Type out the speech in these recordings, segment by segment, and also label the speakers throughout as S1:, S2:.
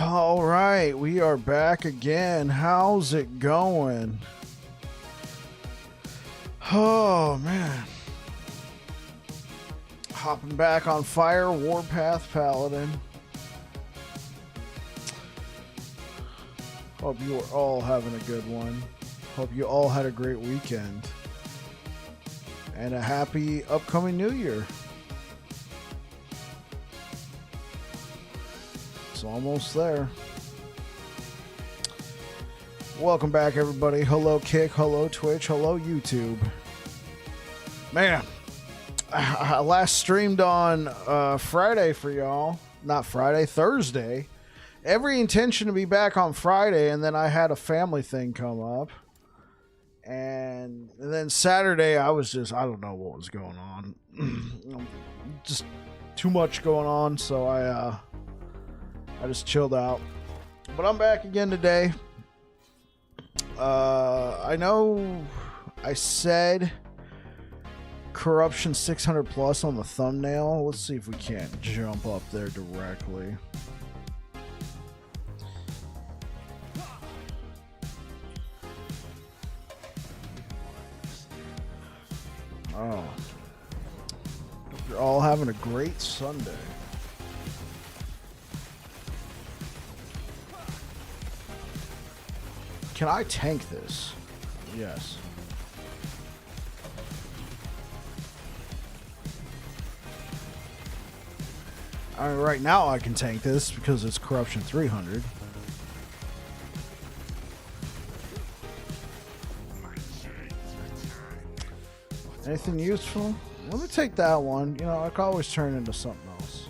S1: All right, we are back again. How's it going? Oh, man. Hopping back on fire, Warpath, Paladin. Hope you are all having a good one. Hope you all had a great weekend. And a happy upcoming new year. It's almost there. Welcome back, everybody. Hello, Kick. Hello, Twitch. Hello, YouTube. Man, I last streamed on Friday for y'all. Not Friday, Thursday. Every intention to be back on Friday, and then I had a family thing come up. And then Saturday, I don't know what was going on. Just too much going on, so I just chilled out. But I'm back again today. I know I said corruption 600 plus on the thumbnail. Let's see if we can't jump up there directly. Oh. Hope you're all having a great Sunday. Can I tank this? Yes. I mean, right now I can tank this because it's corruption 300. Anything useful? Let me take that one. You know, I can always turn into something else.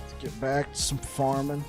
S1: Let's get back to some farming.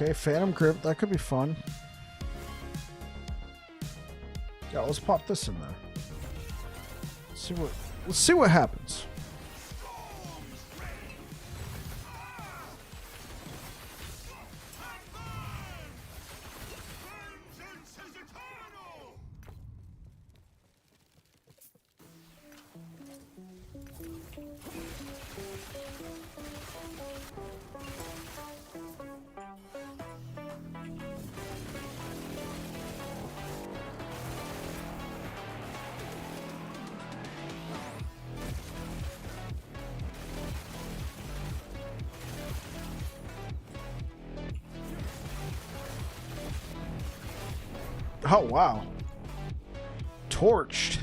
S1: Okay, Phantom Grip, that could be fun. Yeah, let's pop this in there. Let's see what happens. Oh, wow. Torched.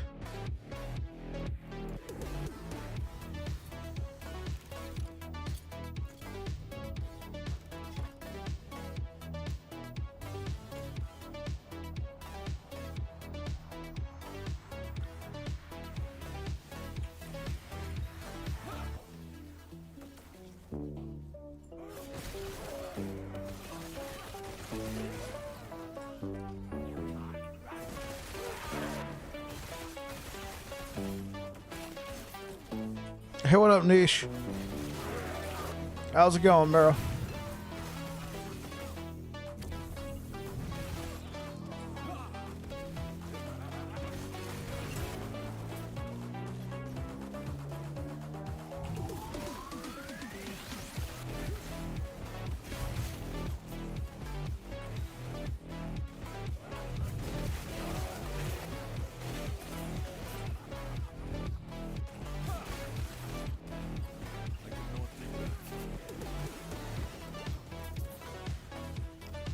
S1: Hey, what up, Niche? How's it going, bro?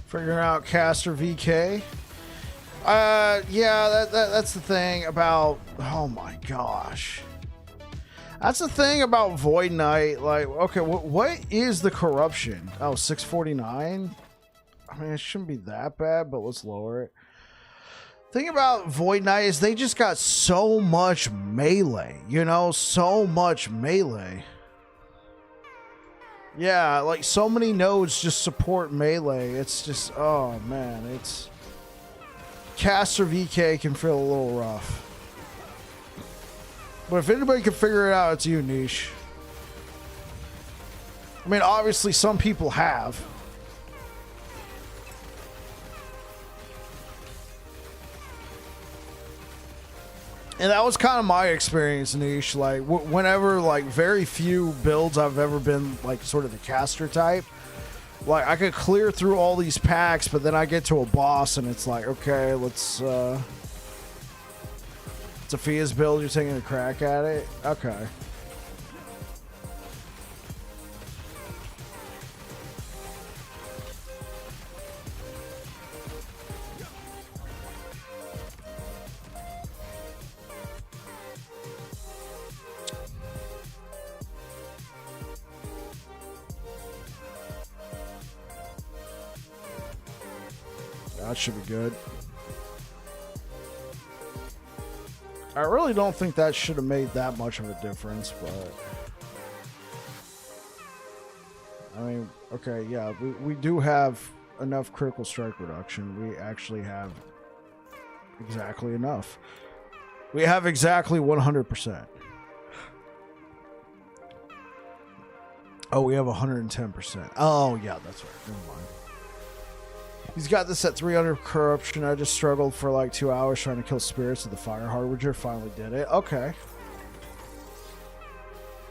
S1: Figuring out caster VK. Yeah, that's the thing about. Oh my gosh. That's the thing about Void Knight. Like, okay, what is the corruption? Oh, 649? I mean, it shouldn't be that bad, but let's lower it. Thing about Void Knight is they just got so much melee, you know? So much melee. Yeah, like so many nodes just support melee. It's just, oh man, it's... Caster VK can feel a little rough. But if anybody can figure it out, it's you, Niche. I mean, obviously some people have. And that was kind of my experience, Niche. Like, whenever, like, very few builds I've ever been, like, sort of the caster type. Like, I could clear through all these packs, but then I get to a boss, and it's like, okay, let's, Sophia's build, you're taking a crack at it? Okay. That should be good. I really don't think that should have made that much of a difference, but... I mean, okay, yeah, we do have enough critical strike reduction. We actually have exactly enough. We have exactly 100%. Oh, we have 110%. Oh, yeah, that's right. Never mind. He's got this at 300 corruption. I just struggled for like 2 hours trying to kill spirits with the fire harbinger. Finally did it. Okay.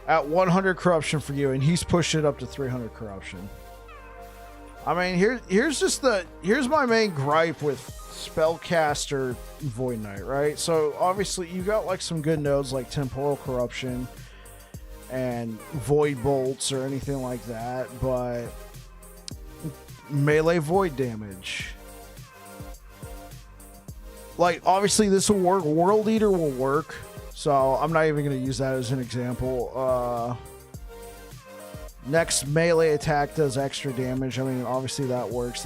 S1: At 100 corruption for you, and he's pushed it up to 300 corruption. I mean, here's my main gripe with spellcaster Void Knight, right? So obviously you got like some good nodes like temporal corruption and void bolts or anything like that, but melee void damage. Like, obviously this will work. World Eater will work. So I'm not even going to use that as an example. Next melee attack does extra damage. I mean, obviously that works.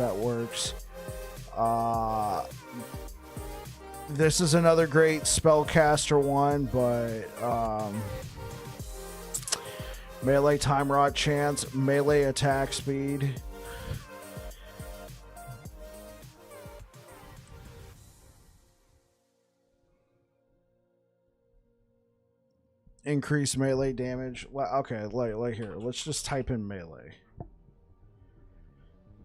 S1: This is another great spellcaster one, but melee time rot chance, melee attack speed. Increase melee damage. Okay, like here. Let's just type in melee.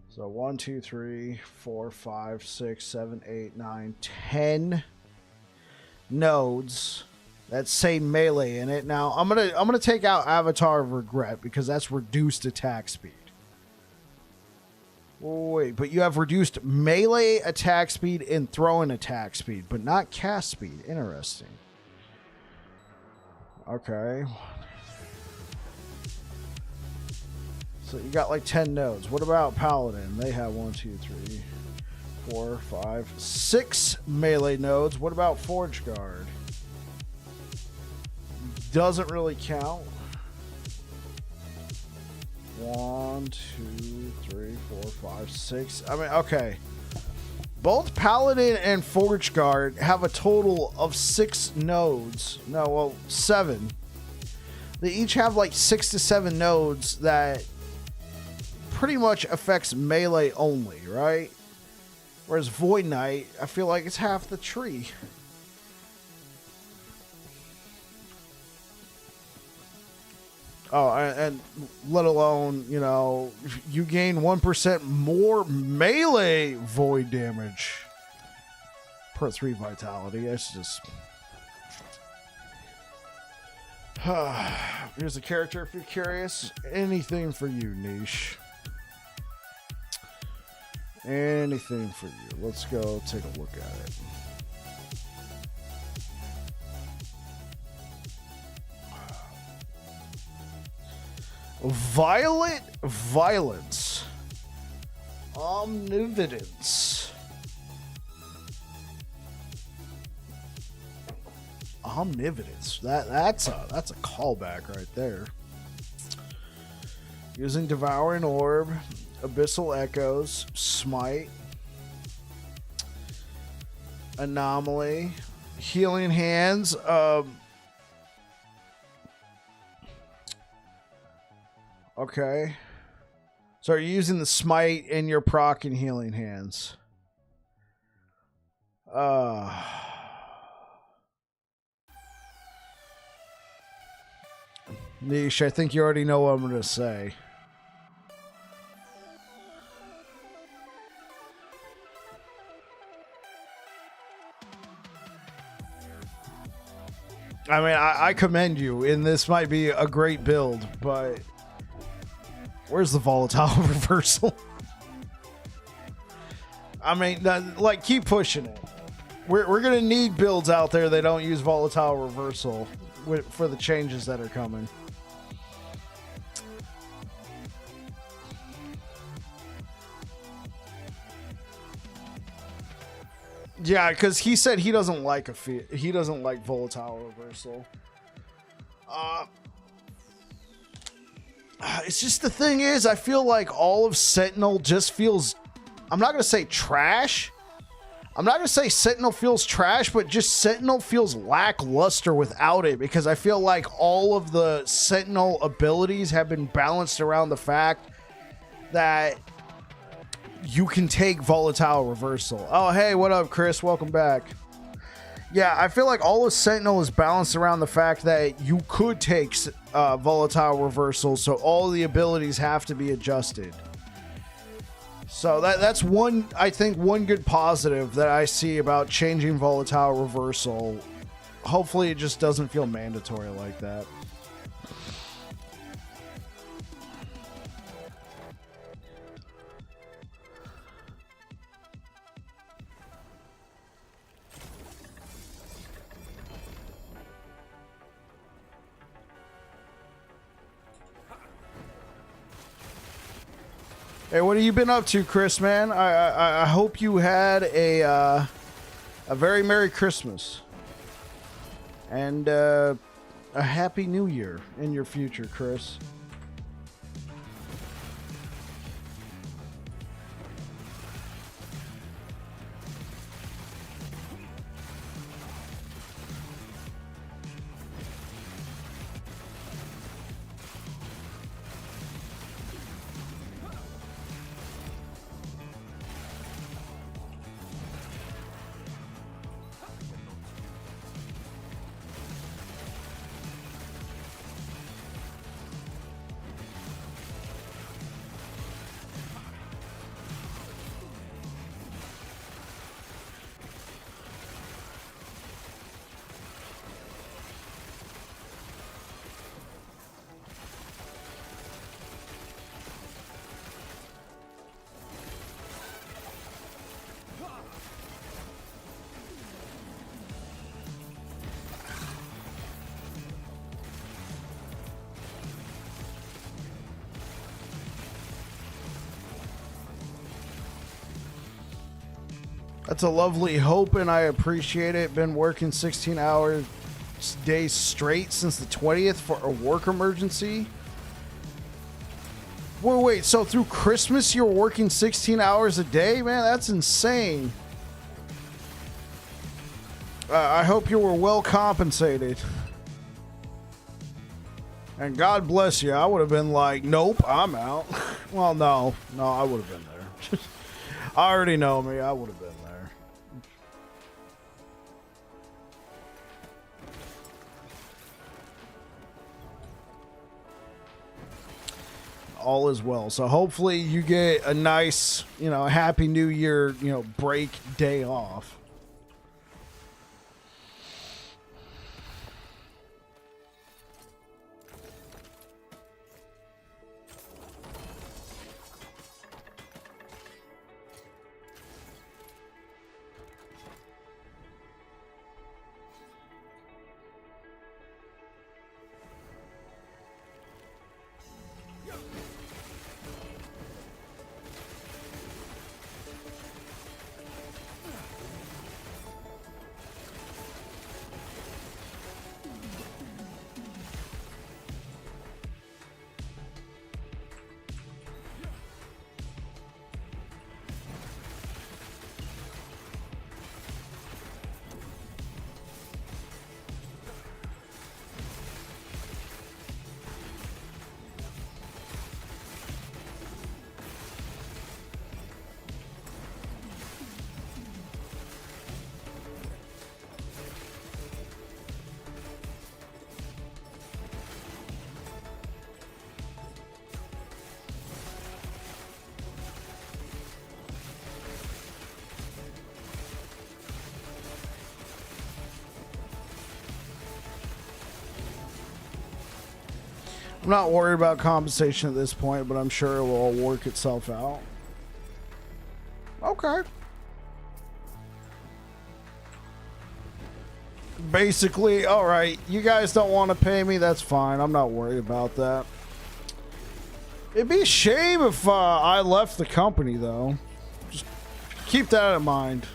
S1: So 1, 2, 3, 4, 5, 6, 7, 8, 9, 10 nodes that say melee in it. Now I'm gonna take out Avatar of Regret because that's reduced attack speed. Wait, but you have reduced melee attack speed and throw-in attack speed, but not cast speed. Interesting. Okay. So you got like 10 nodes. What about Paladin? They have 1, 2, 3, 4, 5, 6 melee nodes. What about Forge Guard? Doesn't really count. 1, 2, 3, 4, 5, 6. I mean, okay. Both Paladin and Forge Guard have a total of 6 nodes. No, well, 7. They each have like 6 to 7 nodes that pretty much affects melee only, right? Whereas Void Knight, I feel like it's half the tree. Oh, and let alone, you know, you gain 1% more melee void damage per 3 vitality. That's just... Here's the character if you're curious. Anything for you, Niche. Anything for you. Let's go take a look at it. Violent Violence. Omnividence. Omnividence. That's a callback right there. Using Devouring Orb, Abyssal Echoes, Smite, Anomaly, Healing Hands. Okay. So you're using the Smite in your proc and Healing Hands. Niche, I think you already know what I'm going to say. I mean, I commend you, and this might be a great build, but where's the volatile reversal? I mean, like, keep pushing it. We're going to need builds out there that don't use volatile reversal for the changes that are coming. Yeah, because he said he doesn't like he doesn't like volatile reversal. It's just the thing is, I feel like all of Sentinel just feels. I'm not gonna say trash. I'm not gonna say Sentinel feels trash, but just Sentinel feels lackluster without it, because I feel like all of the Sentinel abilities have been balanced around the fact that you can take volatile reversal. Oh, hey, what up, Chris? Welcome back. Yeah, I feel like all of Sentinel is balanced around the fact that you could take volatile reversal, so all the abilities have to be adjusted. So that's one, I think, one good positive that I see about changing volatile reversal. Hopefully it just doesn't feel mandatory like that. Hey, what have you been up to, Chris, man? I hope you had a very Merry Christmas and a Happy New Year in your future, Chris. That's a lovely hope, and I appreciate it. Been working 16-hour days straight since the 20th for a work emergency. Wait, so through Christmas you're working 16 hours a day? Man, that's insane. I hope you were well compensated. And God bless you. I would have been like, nope, I'm out. Well, no, I would have been there. I already know me. I would have been there. All is well. So hopefully you get a nice, Happy New Year, break day off. I'm not worried about compensation at this point, but I'm sure it will all work itself out. Okay. Basically, all right, you guys don't want to pay me, that's fine. I'm not worried about that. It'd be a shame if I left the company, though. Just keep that in mind.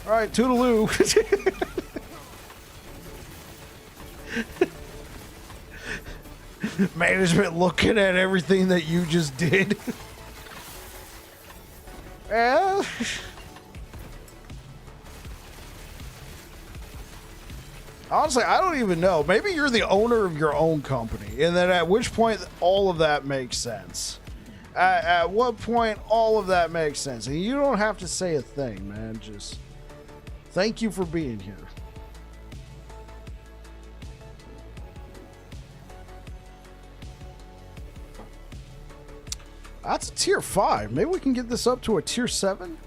S1: All right, toodaloo. Management looking at everything that you just did. Yeah. Honestly, I don't even know. Maybe you're the owner of your own company, and then at which point all of that makes sense. At what point all of that makes sense. And you don't have to say a thing, man. Just thank you for being here. That's a tier 5. Maybe we can get this up to a tier 7?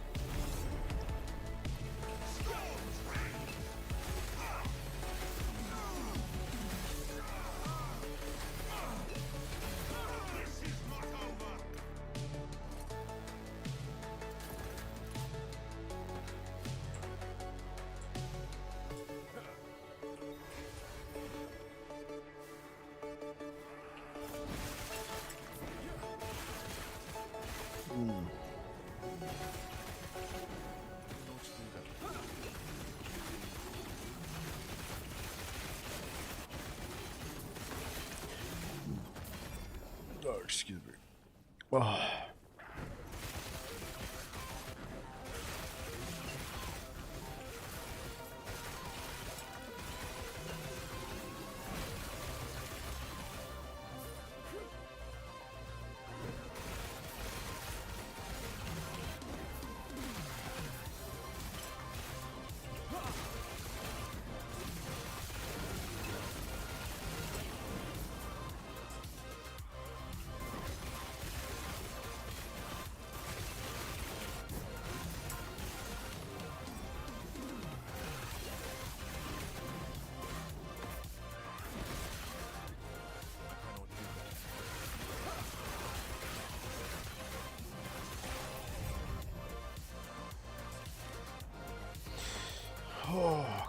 S1: Oh, excuse me. Oh.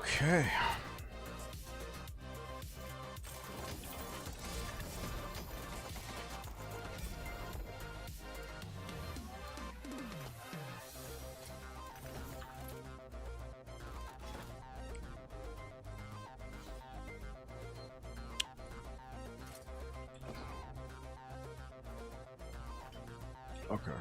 S1: Okay. Okay.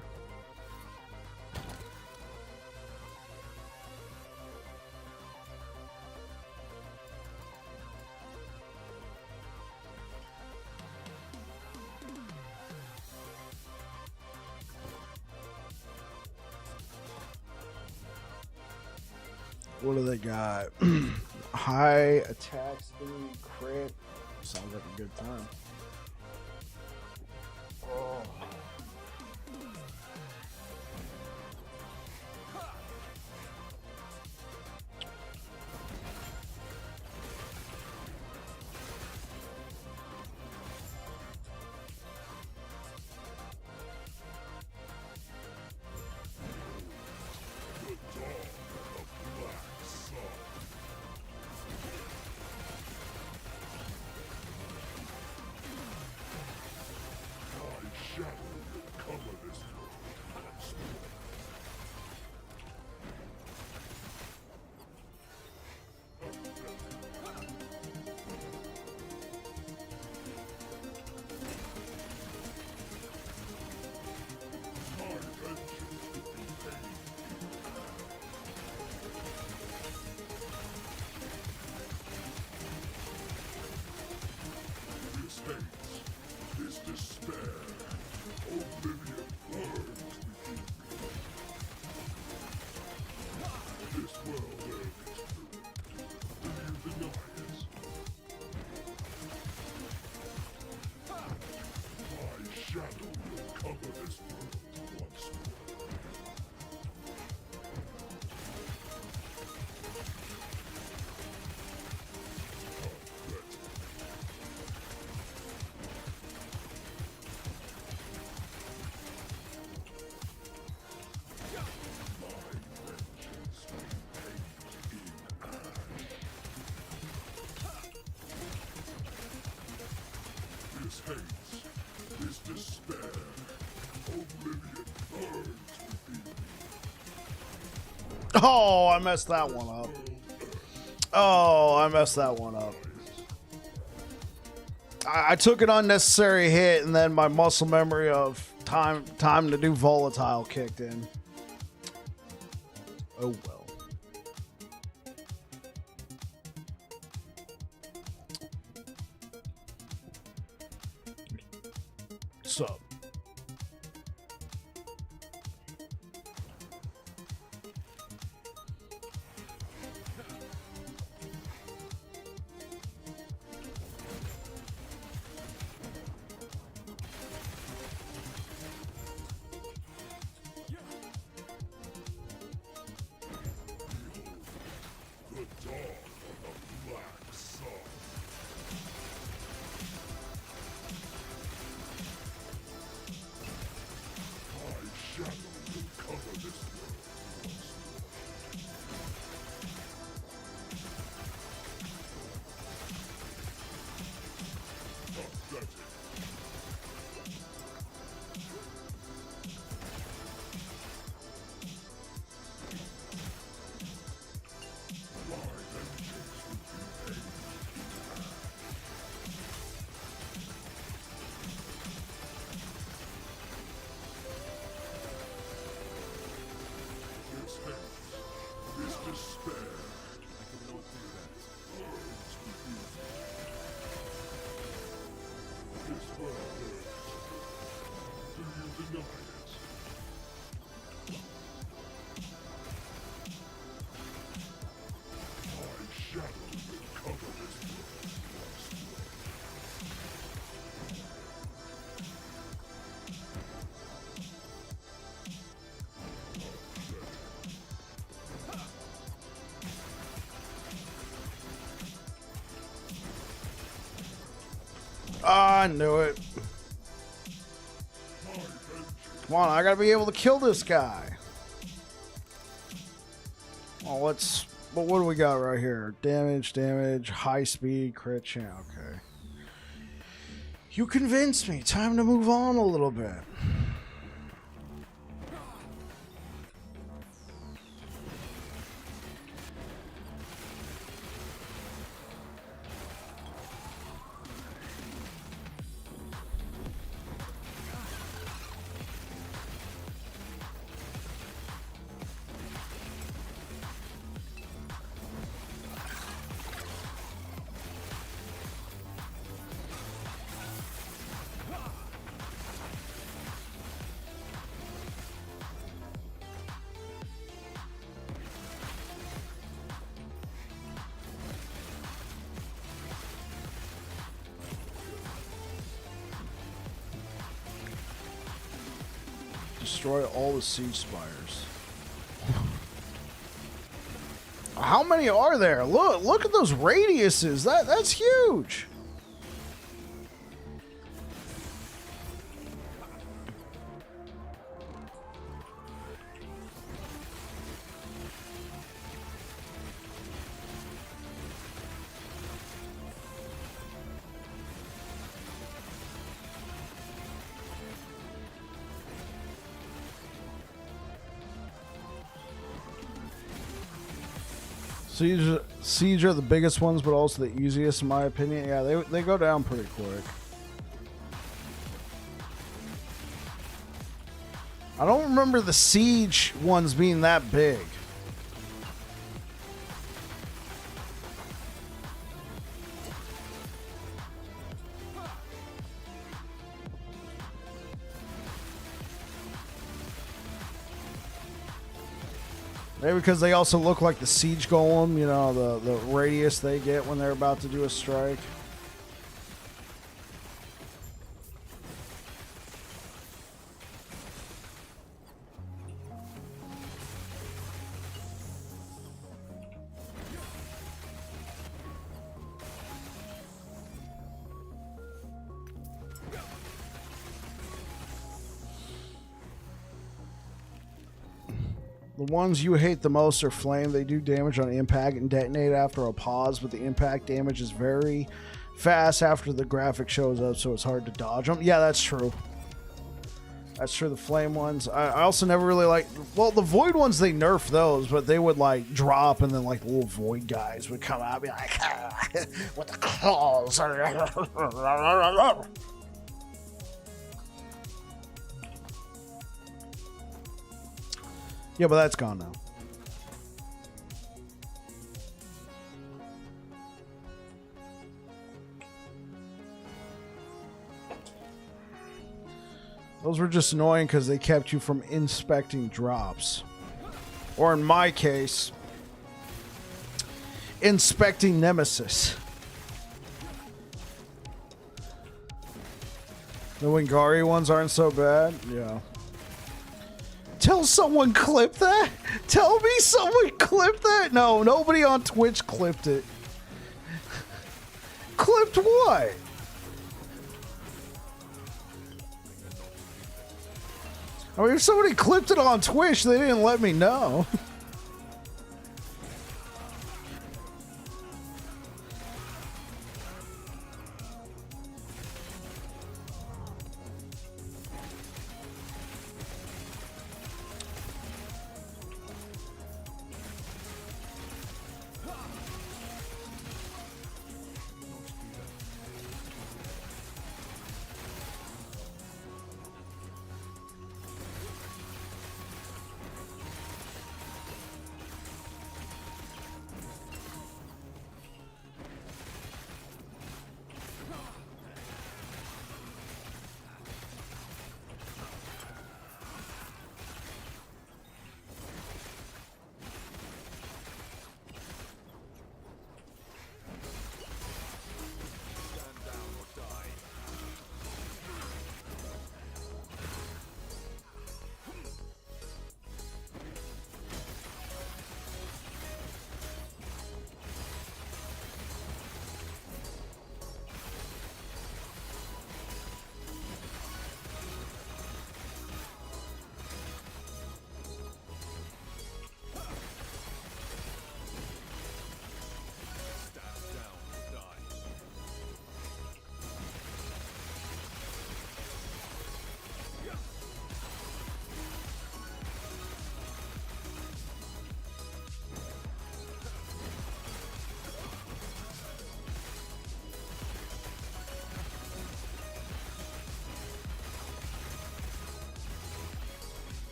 S1: What do they got? High attack speed, crit. Sounds like a good time. Oh. Oh, I messed that one up. Oh, I messed that one up. I took an unnecessary hit, and then my muscle memory of time to do volatile kicked in. Oh well. So. I knew it. Come on, I gotta be able to kill this guy. Oh, what do we got right here? Damage, high speed, crit chance. Okay. You convinced me. Time to move on a little bit. Destroy all the siege spires. How many are there? Look at those radiuses. That's huge. Siege are the biggest ones, but also the easiest, in my opinion. Yeah, they go down pretty quick. I don't remember the siege ones being that big. Maybe because they also look like the siege golem, you know, the radius they get when they're about to do a strike. The ones you hate the most are flame. They do damage on impact and detonate after a pause, but the impact damage is very fast after the graphic shows up, so it's hard to dodge them. Yeah, that's true. That's true. The flame ones. I also never really like. Well, the void ones they nerfed those, but they would like drop, and then like the little void guys would come out and be like, with the claws. Yeah, but that's gone now. Those were just annoying because they kept you from inspecting drops. Or in my case, inspecting Nemesis. The Wingari ones aren't so bad? Yeah. Tell someone clip that? Tell me someone clipped that? No, nobody on Twitch clipped it. Clipped what? I mean, if somebody clipped it on Twitch, they didn't let me know.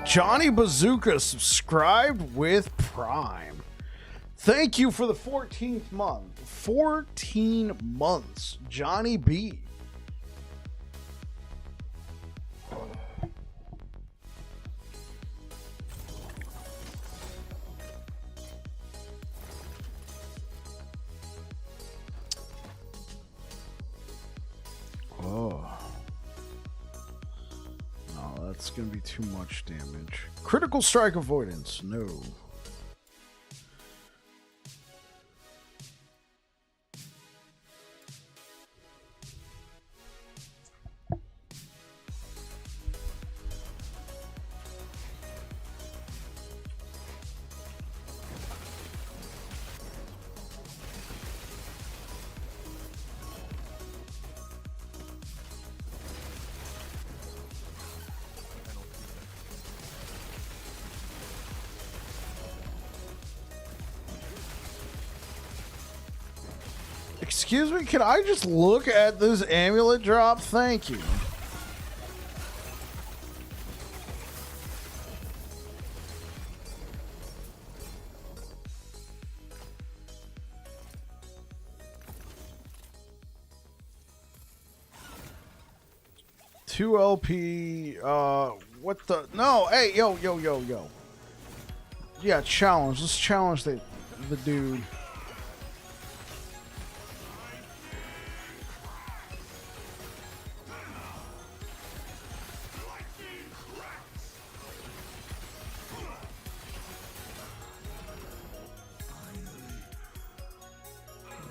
S1: Johnny Bazooka subscribed with Prime. Thank you for the 14th month. 14 months, Johnny B. It's going to be too much damage. Critical strike avoidance. No. Excuse me, can I just look at this amulet drop? Thank you. Two LP, what the? No, hey, yo. Yeah, challenge. Let's challenge the dude.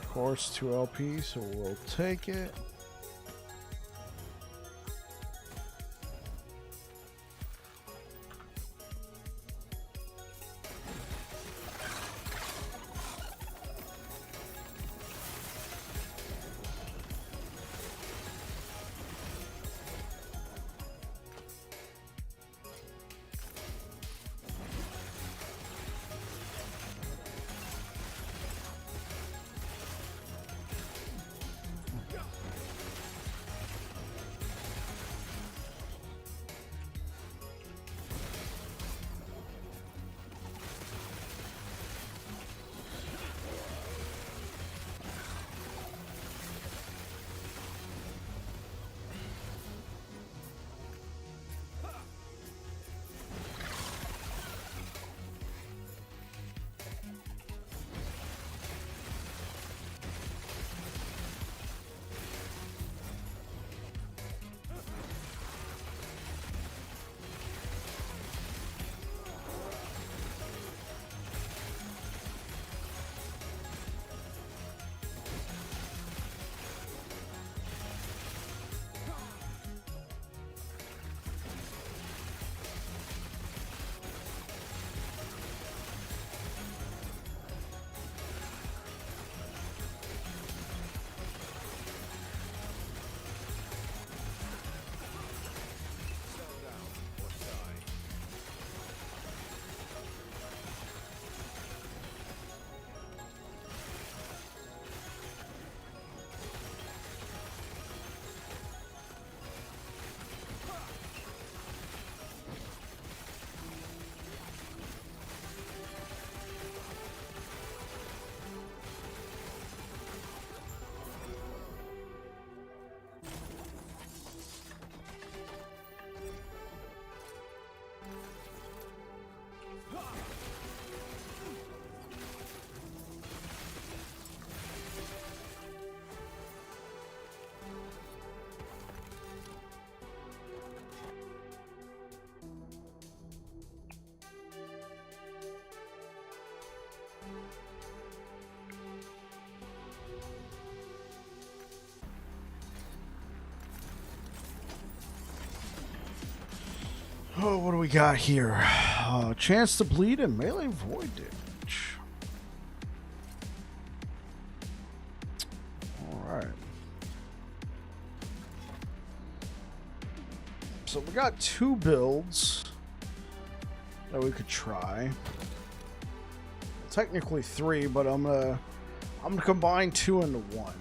S1: Of course, 2 LP, so we'll take it. Oh, what do we got here? Chance to bleed and melee void damage. Alright. So we got 2 builds that we could try. Technically 3, but I'm gonna combine 2 into 1.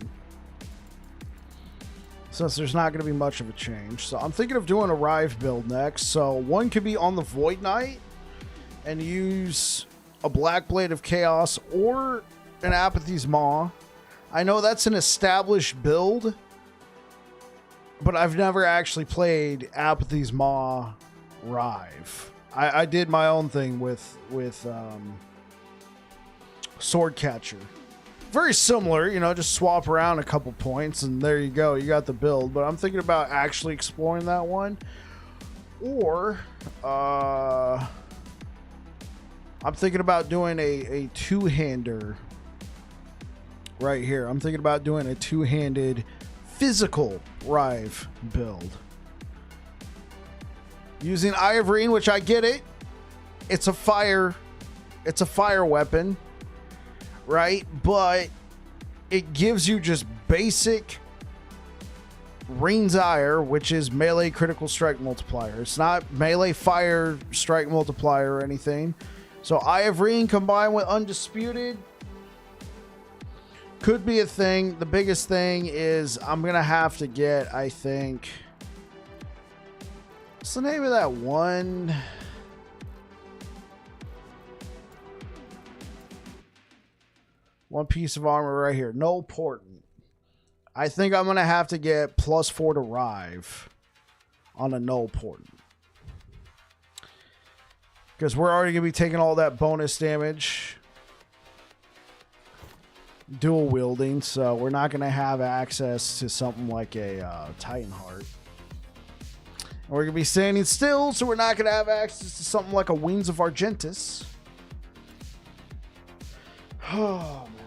S1: Since there's not going to be much of a change. So I'm thinking of doing a Rive build next. So one could be on the Void Knight and use a Black Blade of Chaos or an Apathy's Maw. I know that's an established build, but I've never actually played Apathy's Maw Rive. I did my own thing with Swordcatcher. Very similar, you know, just swap around a couple points and there you go. You got the build. But I'm thinking about actually exploring that one. Or I'm thinking about doing a two-hander right here. I'm thinking about doing a two-handed physical Rive build. Using Eye of Reen, which I get it. It's a fire weapon. Right, but it gives you just basic Reen's Ire, which is melee critical strike multiplier. It's not melee fire strike multiplier or anything. So Eye of Reen combined with Undisputed could be a thing. The biggest thing is I'm gonna have to get, I think, what's the name of that one? One piece of armor right here. No portent. I think I'm going to have to get +4 to Rive on a no portent. Because we're already going to be taking all that bonus damage. Dual wielding. So we're not going to have access to something like a Titan Heart. And we're going to be standing still. So we're not going to have access to something like a Wings of Argentus. Oh, man.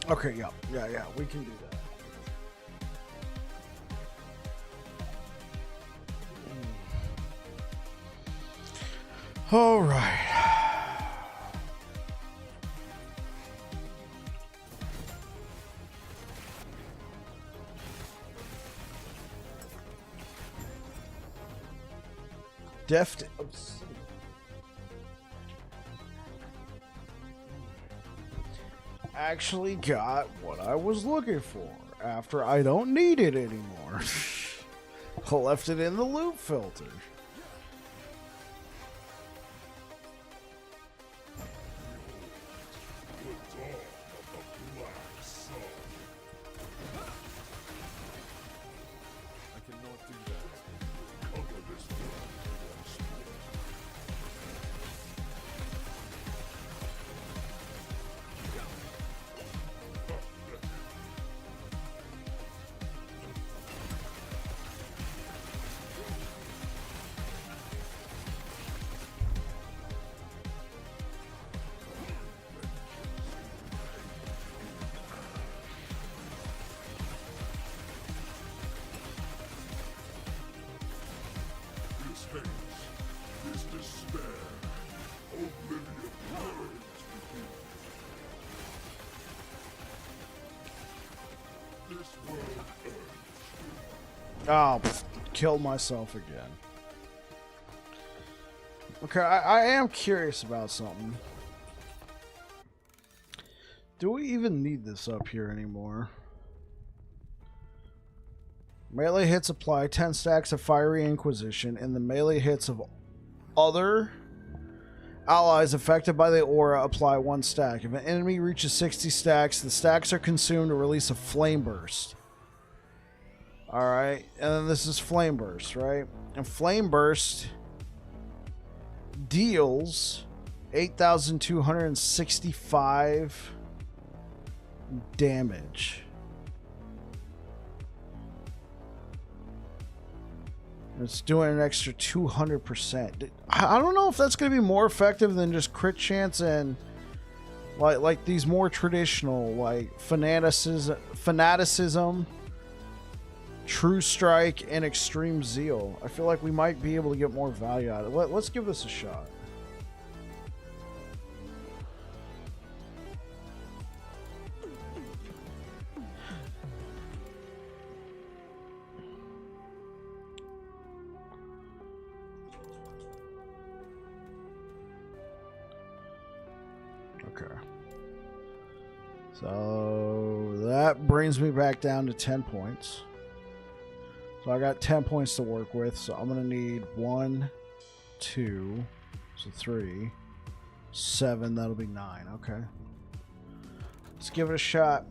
S1: Okay, yeah, we can do that. All right. Deft. Actually got what I was looking for after I don't need it anymore. I left it in the loop filter. Oh, killed myself again. Okay, I am curious about something. Do we even need this up here anymore? Melee hits apply 10 stacks of Fiery Inquisition, and the melee hits of other allies affected by the aura apply 1 stack. If an enemy reaches 60 stacks, the stacks are consumed to release a Flame Burst. Alright, and then this is Flame Burst, right? And Flame Burst deals 8,265 damage. It's doing an extra 200%. I don't know if that's going to be more effective than just crit chance and like these more traditional like fanaticism, True Strike, and Extreme Zeal. I feel like we might be able to get more value out of it. Let's give this a shot. Okay. So that brings me back down to 10 points. So I got 10 points to work with. So I'm going to need 1, 2, so 3, 7. That'll be 9. Okay. Let's give it a shot.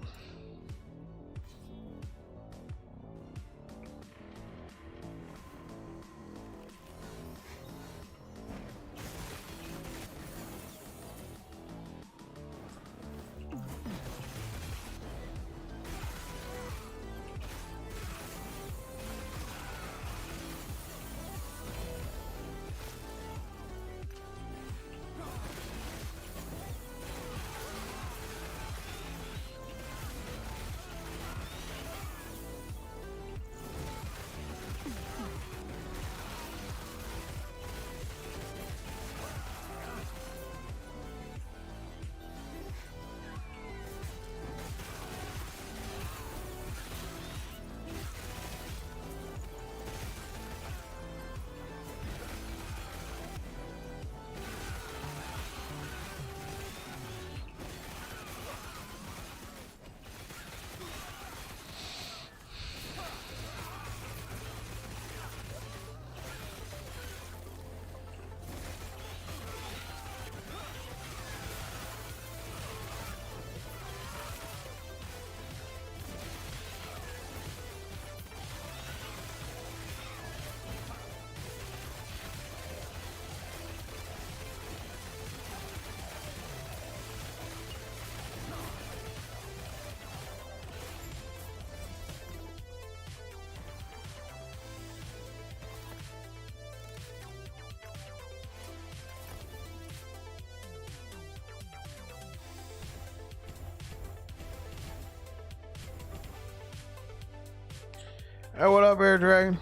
S1: Hey, what up, Air Dragon?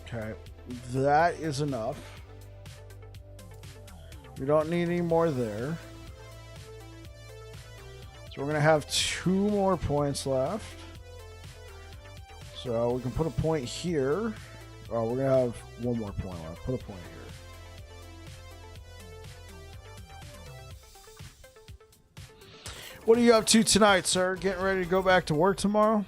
S1: Okay. That is enough. We don't need any more there. So we're going to have 2 more points left. So we can put a point here. Oh, we're going to have 1 more point left. Put a point here. What are you up to tonight, sir? Getting ready to go back to work tomorrow?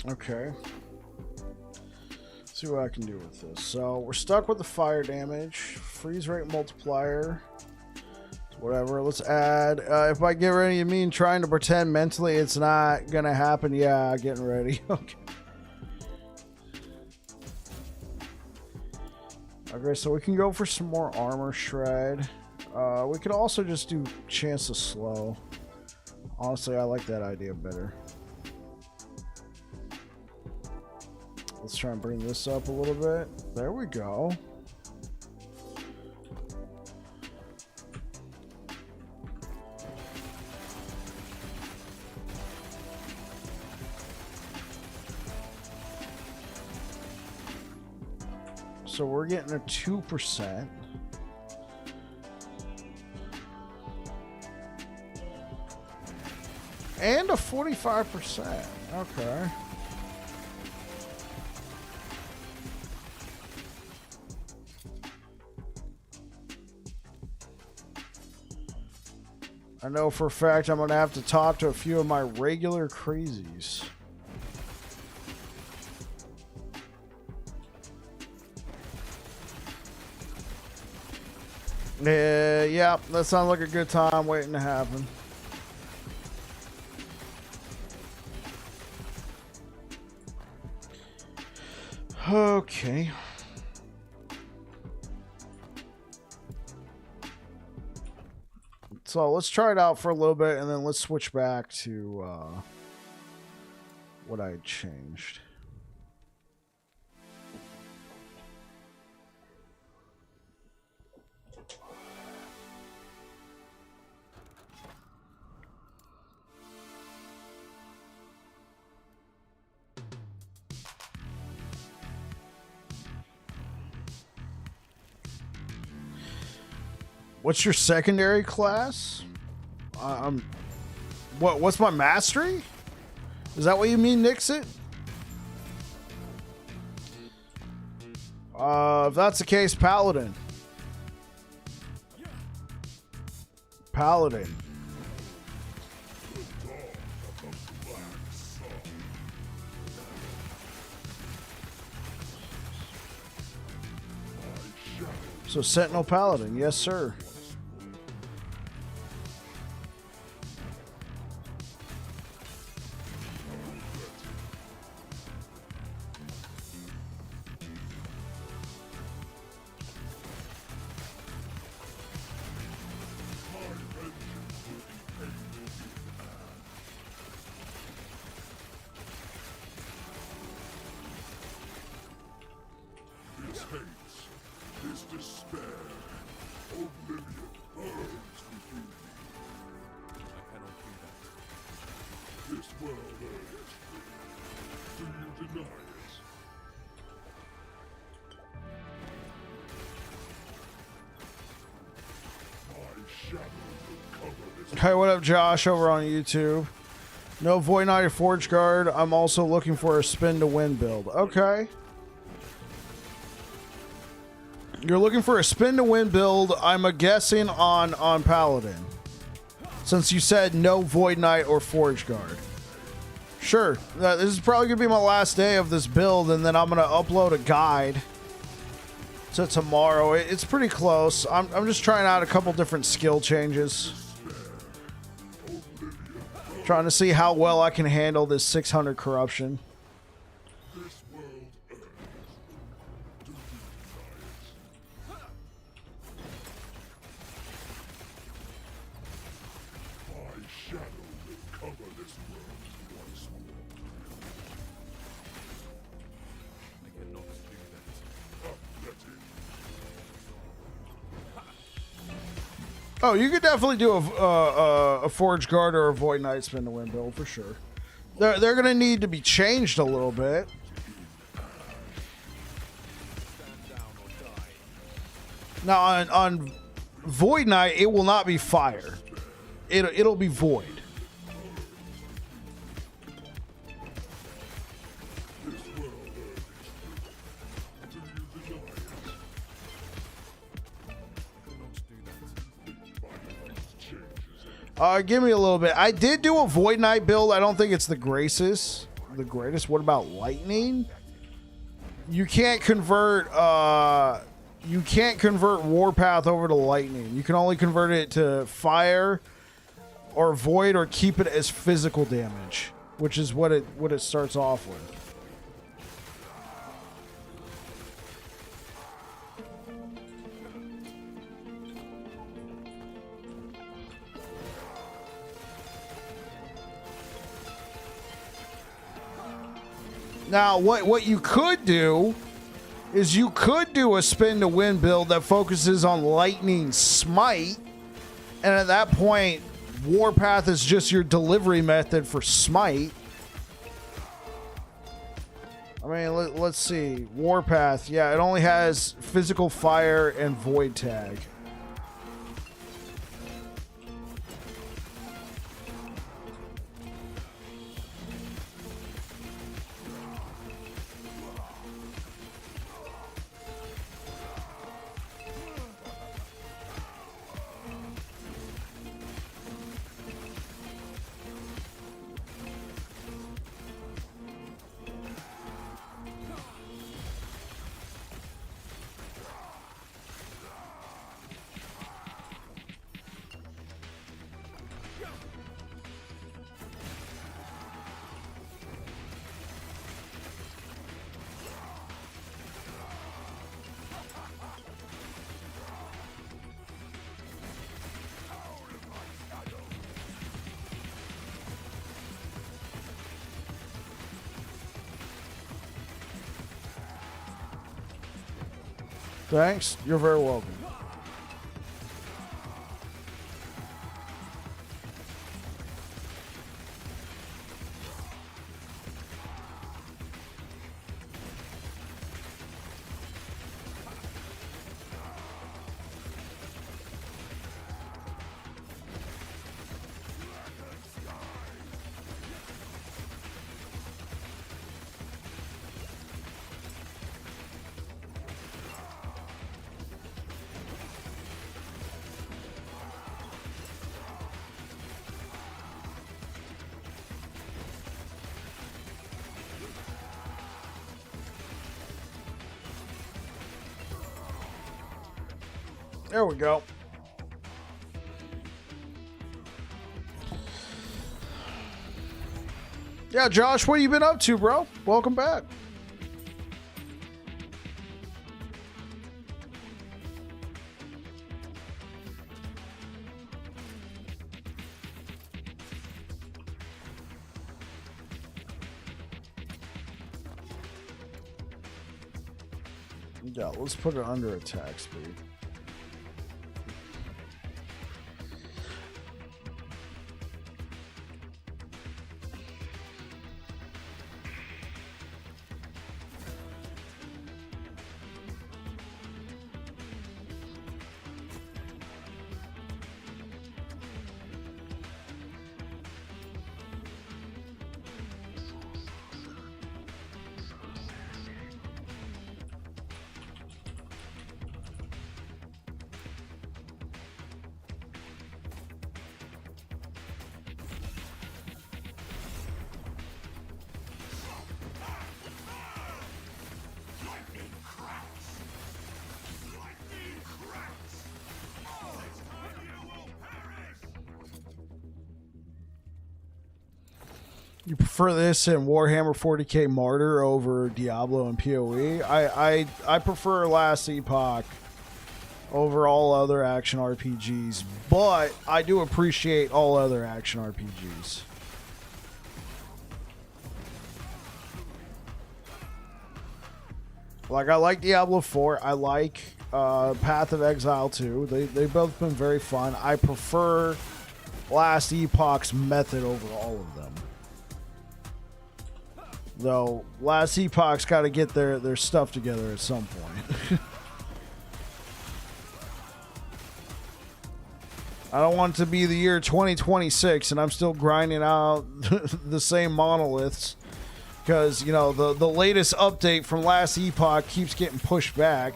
S1: Okay. Let's see what I can do with this. So we're stuck with the fire damage. Freeze rate multiplier. Whatever. Let's add. If I get ready, you mean trying to pretend mentally it's not going to happen? Yeah, getting ready. Okay. Okay, so we can go for some more armor shred. We could also just do chance to slow. Honestly, I like that idea better. Let's try and bring this up a little bit. There we go. So we're getting a 2%. And a 45%. Okay. I know for a fact I'm going to have to talk to a few of my regular crazies. Yeah, that sounds like a good time waiting to happen. Okay. So let's try it out for a little bit, and then let's switch back to what I had changed. What's your secondary class? What's my mastery? Is that what you mean, Nixit? If that's the case, Paladin. Paladin. So Sentinel Paladin, yes sir.
S2: This despair, oblivion burns within me.
S3: I cannot do that.
S2: This world urges me. Do you deny it? My shadow will cover this.
S1: Hey, what up, Josh, over on YouTube? No Void Knight or Forge Guard. I'm also looking for a spin to win build. Okay. You're looking for a spin to win build. I'm guessing on Paladin. Since you said no Void Knight or Forge Guard. Sure. This is probably going to be my last day of this build, and then I'm going to upload a guide to tomorrow. It's pretty close. I'm just trying out a couple different skill changes. Trying to see how well I can handle this 600 corruption.
S2: This world urges. Do you deny it? My shadow will cover this world once more.
S3: I cannot do that.
S2: Pathetic.
S1: Oh, you could definitely do a Forge Guard or a Void Knight spin to win build for sure. They're gonna need to be changed a little bit. Now on Void Knight, it will not be fire. It'll be void. Give me a little bit. I did do a Void Knight build. I don't think it's the greatest. What about lightning? You can't convert Warpath over to lightning. You can only convert it to fire or void, or keep it as physical damage, which is what it starts off with. Now, what you could do is you could do a spin to win build that focuses on lightning smite, and at that point, Warpath is just your delivery method for smite. I mean, let's see. Warpath, yeah, it only has physical fire and void tag. Thanks. You're very welcome. There we go. Yeah, Josh, what have you been up to, bro? Welcome back. Yeah, let's put it under attack speed. You prefer this in Warhammer 40k Martyr over Diablo and PoE? I prefer Last Epoch over all other action RPGs, but I do appreciate all other action RPGs. Like, I like Diablo 4. I like Path of Exile 2. They've both been very fun. I prefer Last Epoch's method over all of them. Though, Last Epoch's got to get their stuff together at some point. I don't want it to be the year 2026 and I'm still grinding out the same monoliths. Because, you know, the latest update from Last Epoch keeps getting pushed back.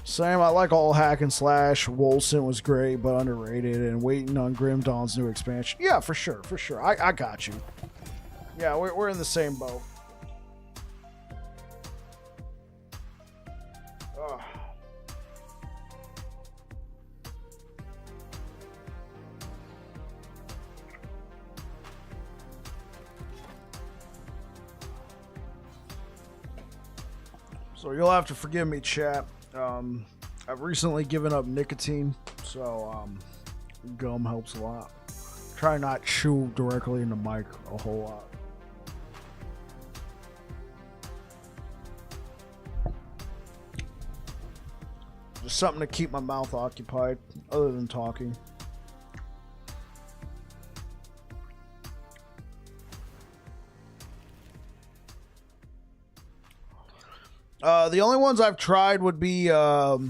S1: Same, I like all hack and slash. Wolcen was great, but underrated, and waiting on Grim Dawn's new expansion. Yeah, for sure, for sure. I got you. Yeah, we're in the same boat. Ugh. So you'll have to forgive me, chat. I've recently given up nicotine, so gum helps a lot. Try not chew directly in the mic a whole lot. Just something to keep my mouth occupied, other than talking. The only ones I've tried would be of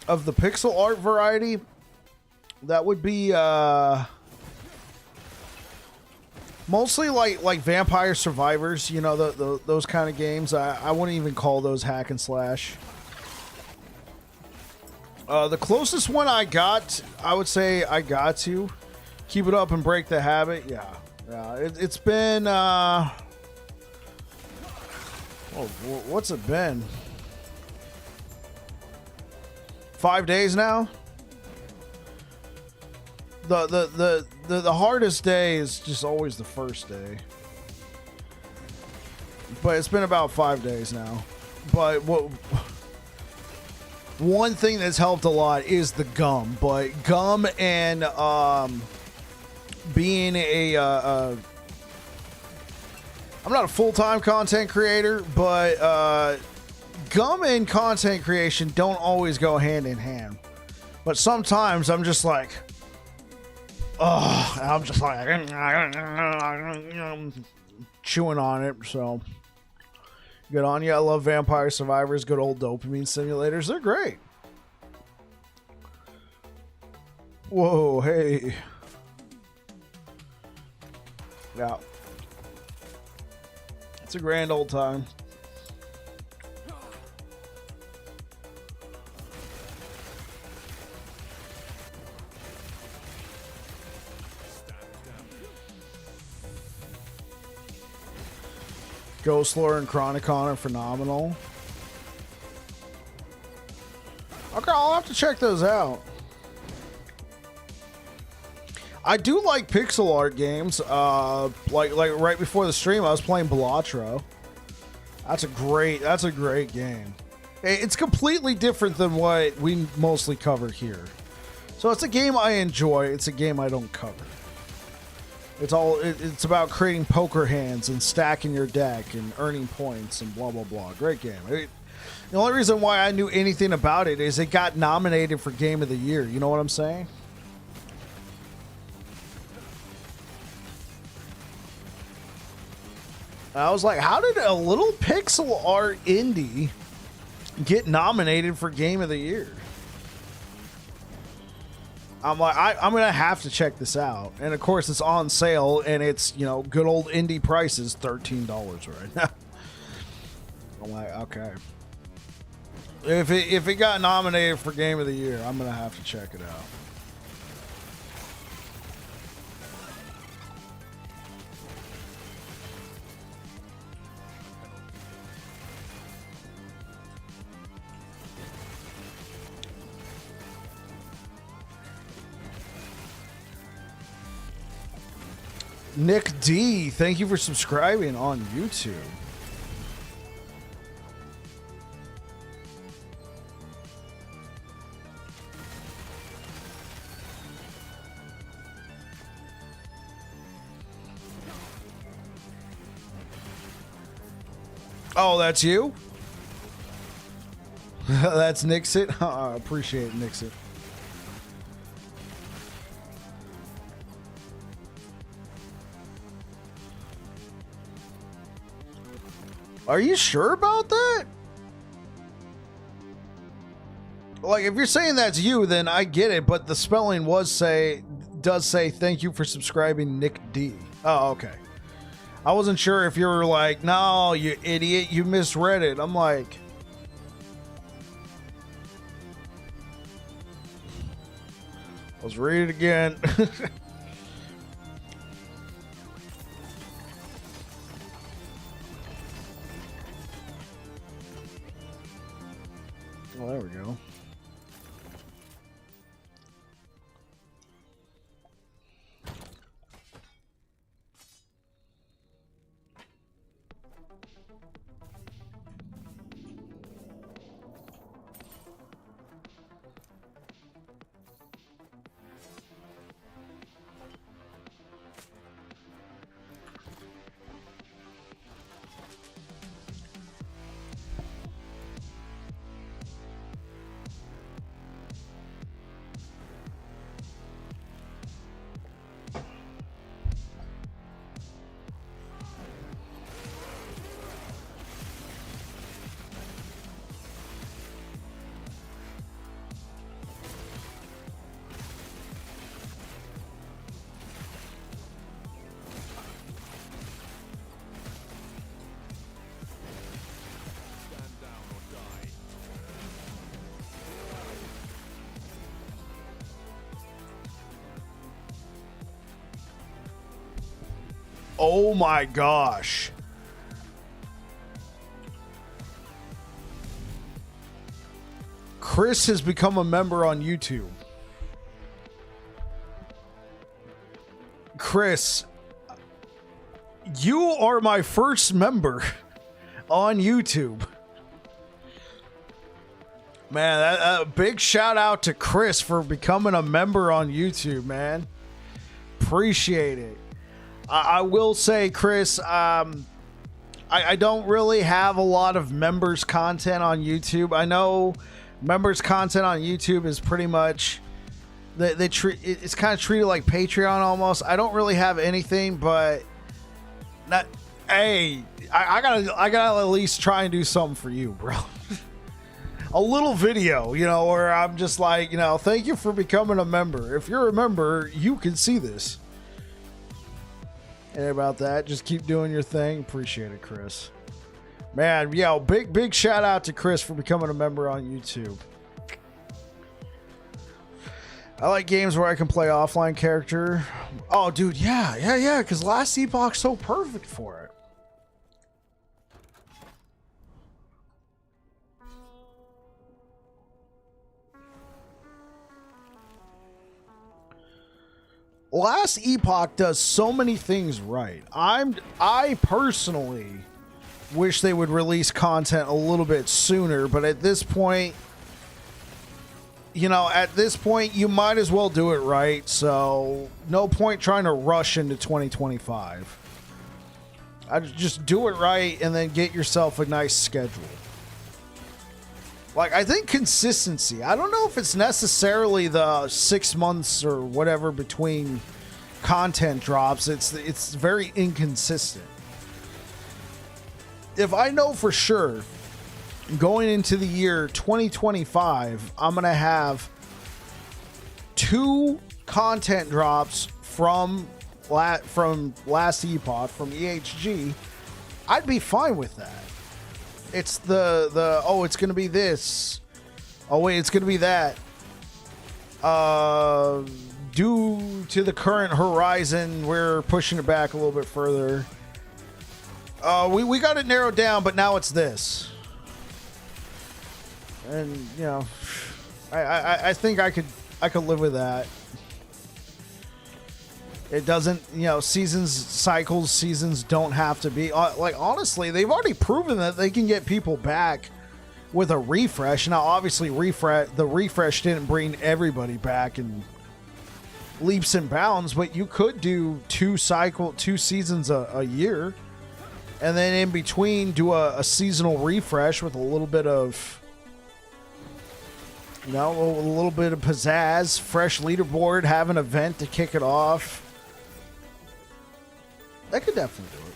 S1: the pixel art variety. That would be mostly like Vampire Survivors. You know, those kind of games. I wouldn't even call those hack and slash. The closest one I got, I would say I got to Keep It Up and Break the Habit. Yeah, it's been. Oh, what's it been? 5 days now? The hardest day is just always the first day. But it's been about 5 days now. But one thing that's helped a lot is the gum. But gum and being I'm not a full-time content creator, but gum and content creation don't always go hand in hand. But sometimes I'm just like, I'm just like chewing on it. So good on you. I love Vampire Survivors, good old dopamine simulators. They're great. Whoa, hey. Yeah. It's a grand old time. Ghost Lore and Chronicon are phenomenal. Okay, I'll have to check those out. I do like pixel art games. Like right before the stream, I was playing Balatro. That's a great game. It's completely different than what we mostly cover here. So it's a game I enjoy. It's a game I don't cover. It's about creating poker hands and stacking your deck and earning points and blah blah blah. Great game. The only reason why I knew anything about it is it got nominated for Game of the Year. You know what I'm saying? I was like, how did a little pixel art indie get nominated for Game of the Year? I'm like, I'm going to have to check this out. And of course, it's on sale, and it's, you know, good old indie prices, $13 right now. I'm like, okay. If it got nominated for Game of the Year, I'm going to have to check it out. Nick D, thank you for subscribing on YouTube. Oh, that's you? That's Nixit? I appreciate Nixit. Are you sure about that? Like, if you're saying that's you, then I get it, but the spelling does say thank you for subscribing, Nick D. Oh, okay. I wasn't sure if you were like, no, you idiot, you misread it. I'm like, let's read it again. Well, there we go. Oh my gosh. Chris has become a member on YouTube. Chris, you are my first member on YouTube. Man, that big shout out to Chris for becoming a member on YouTube, man. Appreciate it. I will say, Chris, I don't really have a lot of members content on YouTube. I know members content on YouTube is pretty much they treat it's kind of treated like Patreon almost. I don't really have anything, but not. Hey, I gotta at least try and do something for you, bro. A little video, you know, where I'm just like, you know, thank you for becoming a member. If you're a member, you can see this. And about that, just keep doing your thing. Appreciate it, Chris. Man, yo, big shout out to Chris for becoming a member on YouTube. I like games where I can play offline character. Oh, dude, yeah, because last Epoch's so perfect for it. Last Epoch does so many things right. I personally wish they would release content a little bit sooner, but at this point, you might as well do it right. So no point trying to rush into 2025. I just do it right and then get yourself a nice schedule. Like, I think consistency. I don't know if it's necessarily the 6 months or whatever between content drops. It's very inconsistent. If I know for sure going into the year 2025, I'm going to have 2 content drops from last Epoch, from EHG, I'd be fine with that. It's it's going to be this. Oh, wait, it's going to be that. Due to the current horizon, we're pushing it back a little bit further. We got it narrowed down, but now it's this. And, you know, I think I could live with that. It doesn't, seasons don't have to be like, honestly, they've already proven that they can get people back with a refresh. Now, obviously, the refresh didn't bring everybody back in leaps and bounds, but you could do 2 seasons a year, and then in between do a seasonal refresh with a little bit of, a little bit of pizzazz, fresh leaderboard, have an event to kick it off. That could definitely do it.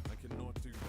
S3: I cannot do that.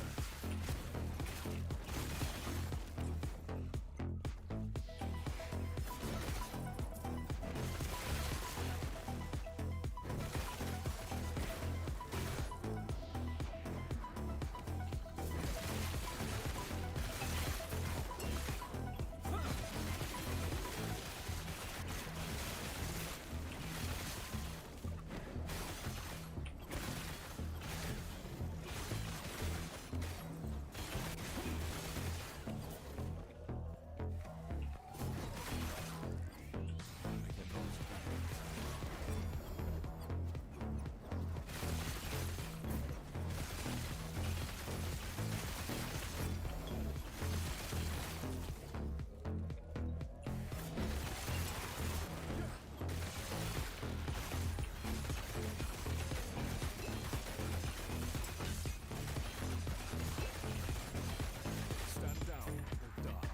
S3: Stand down or die.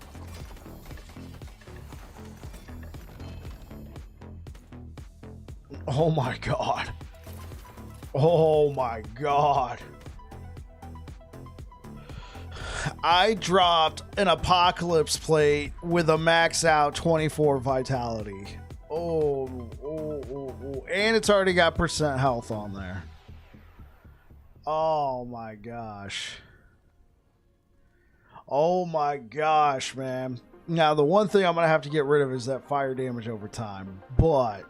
S1: Oh my god. Oh my god. I dropped an apocalypse plate with a max out 24 vitality. Oh. And it's already got percent health on there. Oh my gosh. Oh my gosh, man. Now, the one thing I'm going to have to get rid of is that fire damage over time. But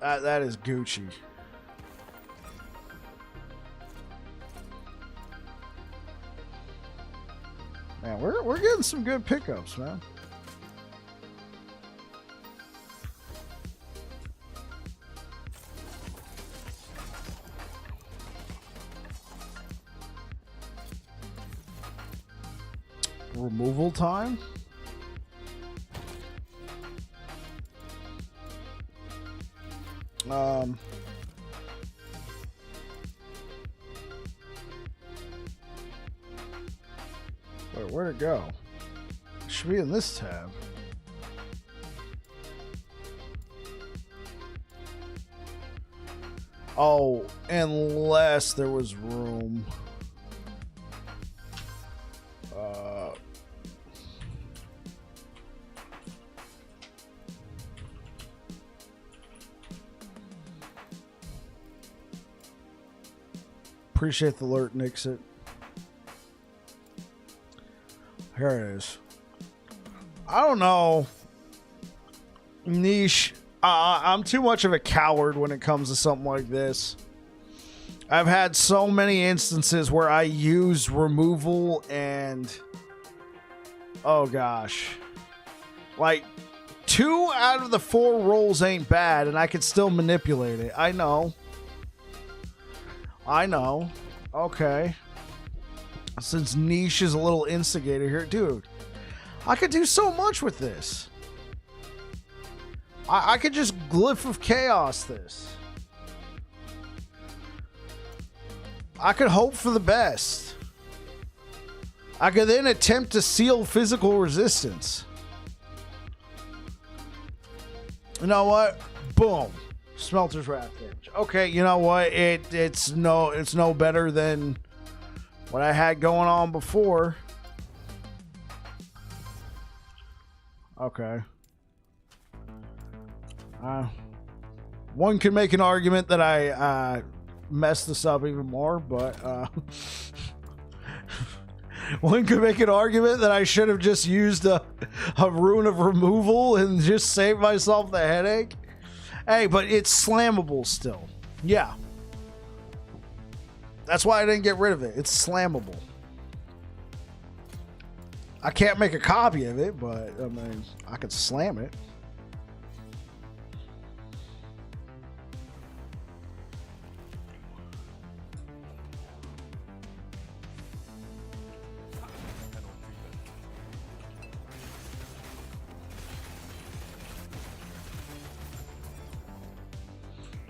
S1: that is Gucci. Man, we're getting some good pickups, man. Removal time. Wait, where'd it go? It should be in this tab. Oh, unless there was room. Appreciate the alert, Nixit. Here it is. I don't know. Niche. I'm too much of a coward when it comes to something like this. I've had so many instances where I used removal and... oh gosh. Like, 2 out of the 4 rolls ain't bad and I could still manipulate it. I know. Okay. Since Niche is a little instigator here. Dude, I could do so much with this. I could just Glyph of Chaos this. I could hope for the best. I could then attempt to seal physical resistance. You know what? Boom. Smelter's Wrath damage. Okay, you know what? It's no better than what I had going on before. Okay. One could make an argument that I messed this up even more, but one could make an argument that I should have just used a rune of removal and just saved myself the headache. Hey, but it's slammable still. Yeah. That's why I didn't get rid of it. It's slammable. I can't make a copy of it, but I mean, I could slam it.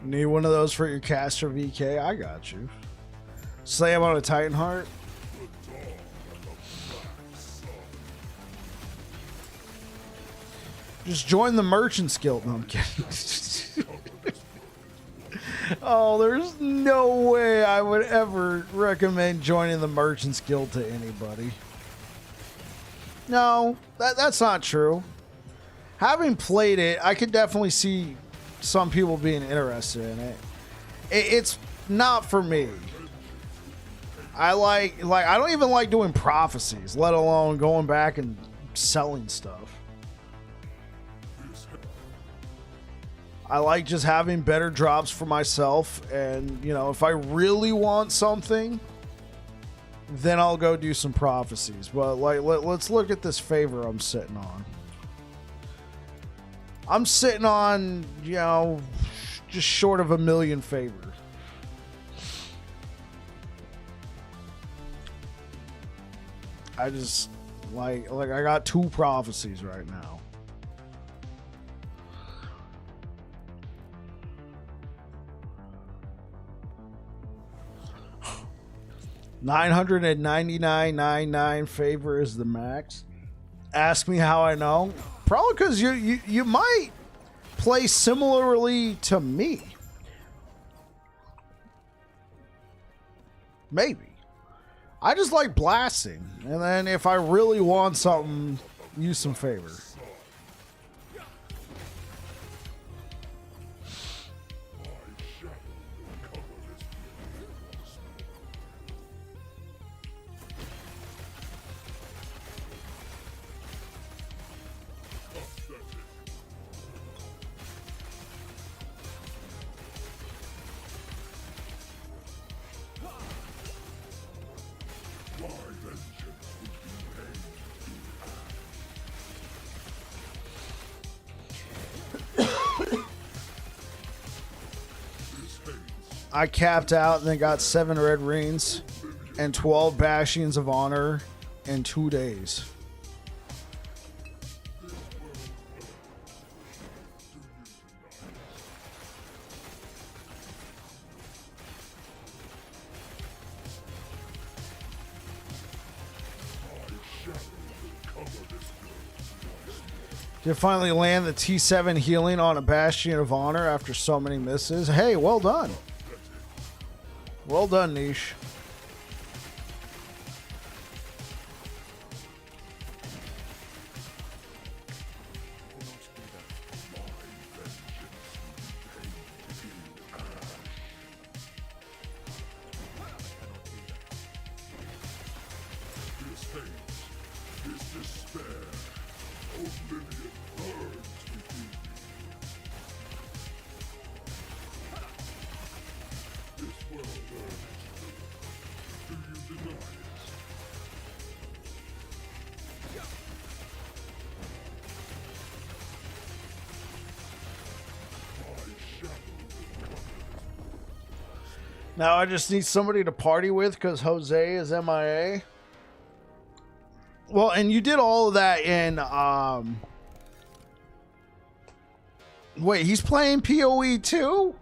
S1: Need one of those for your caster VK? I got you. Slam on a Titan Heart. Just join the Merchant's Guild. No, I'm kidding. Oh, there's no way I would ever recommend joining the Merchant's Guild to anybody. No, that's not true. Having played it, I could definitely see some people being interested in it. It's not for me. I don't even like doing prophecies, let alone going back and selling stuff. I like just having better drops for myself, and you know, if I really want something, then I'll go do some prophecies. But like, let's look at this favor I'm sitting on. I'm sitting on, you know, just short of 1 million favor. I just like I got 2 prophecies right now. $999.99 favor is the max. Ask me how I know. Probably because you might play similarly to me. Maybe. I just like blasting, and then if I really want something, use some favor. I capped out and then got 7 red rings and 12 bashings of honor in 2 days. Did finally land the T7 healing on a Bastion of Honor after so many misses. Hey, well done. Well done, Niche.
S2: This hate, this despair, oblivion burns within you. This world earns it. Do you deny it? My shadow will cover this.
S1: Now I just need somebody to party with because Jose is MIA. Well, and you did all of that in wait, he's playing PoE too?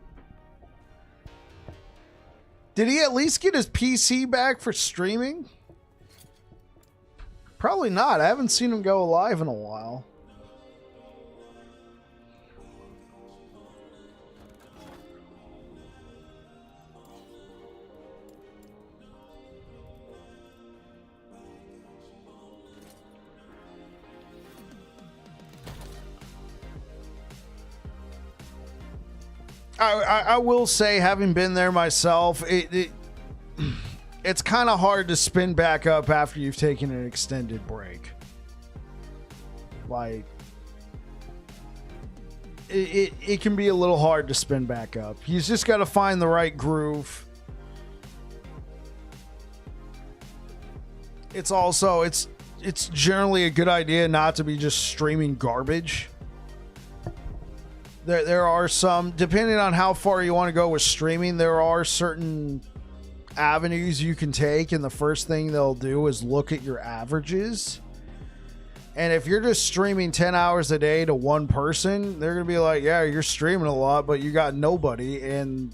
S1: Did he at least get his PC back for streaming? Probably not. I haven't seen him go live in a while. I will say, having been there myself, it's kind of hard to spin back up after you've taken an extended break. Like, it can be a little hard to spin back up. You've just got to find the right groove. It's also, it's generally a good idea not to be just streaming garbage. There are some, depending on how far you want to go with streaming, there are certain avenues you can take, and the first thing they'll do is look at your averages. And if you're just streaming 10 hours a day to one person, they're going to be like, yeah, you're streaming a lot, but you got nobody. And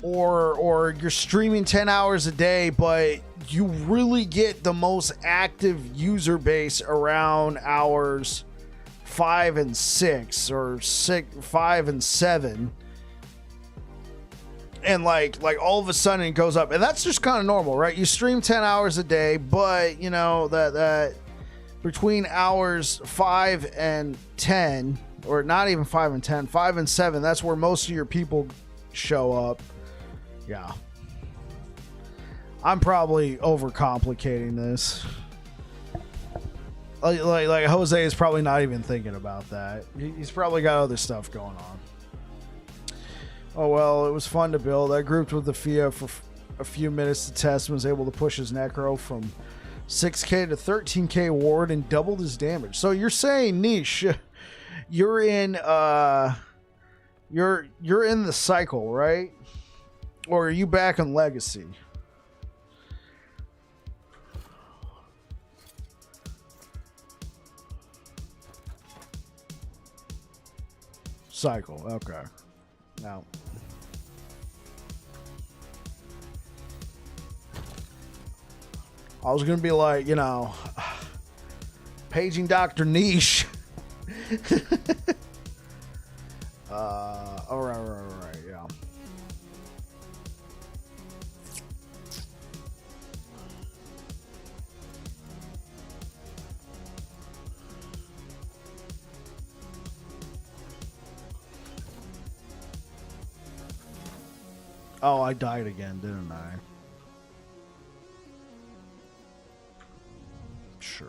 S1: or you're streaming 10 hours a day, but you really get the most active user base around hours 5 and 6 or 5 and 7, and like all of a sudden it goes up, and that's just kind of normal, right? You stream 10 hours a day, but you know that between hours 5 and 10, or not even 5 and 10, 5 and 7, that's where most of your people show up. Yeah, I'm probably overcomplicating this. Like Jose is probably not even thinking about that. He's probably got other stuff going on. Oh well, it was fun to build. I grouped with the FIA for a few minutes to test and was able to push his Necro from 6k to 13k ward and doubled his damage. So you're saying, Niche, you're in you're in the cycle, right? Or are you back in Legacy? Cycle, okay. Now, I was gonna be like, you know, paging Dr. Niche. All right, yeah. Oh, I died again, didn't I? Sure.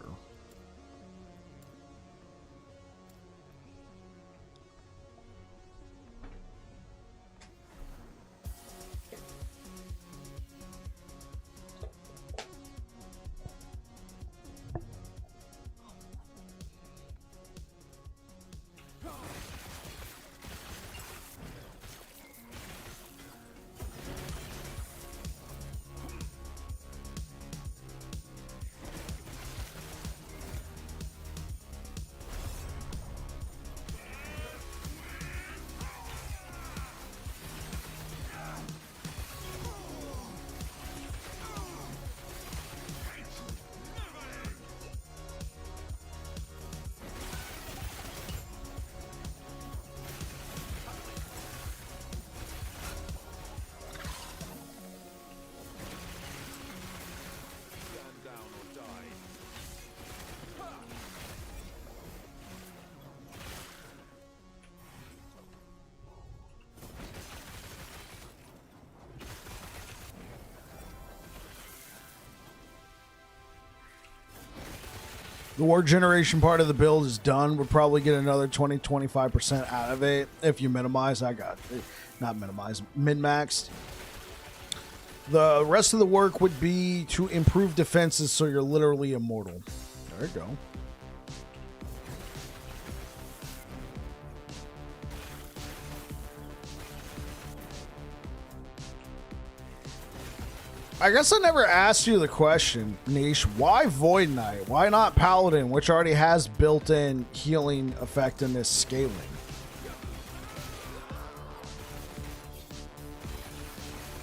S1: The war generation part of the build is done. We'll probably get another 20-25% out of it if you minimize. I got it. Not minimize, min-maxed. The rest of the work would be to improve defenses so you're literally immortal. There you go. I guess I never asked you the question, Niche. Why Void Knight? Why not Paladin, which already has built-in healing effectiveness scaling?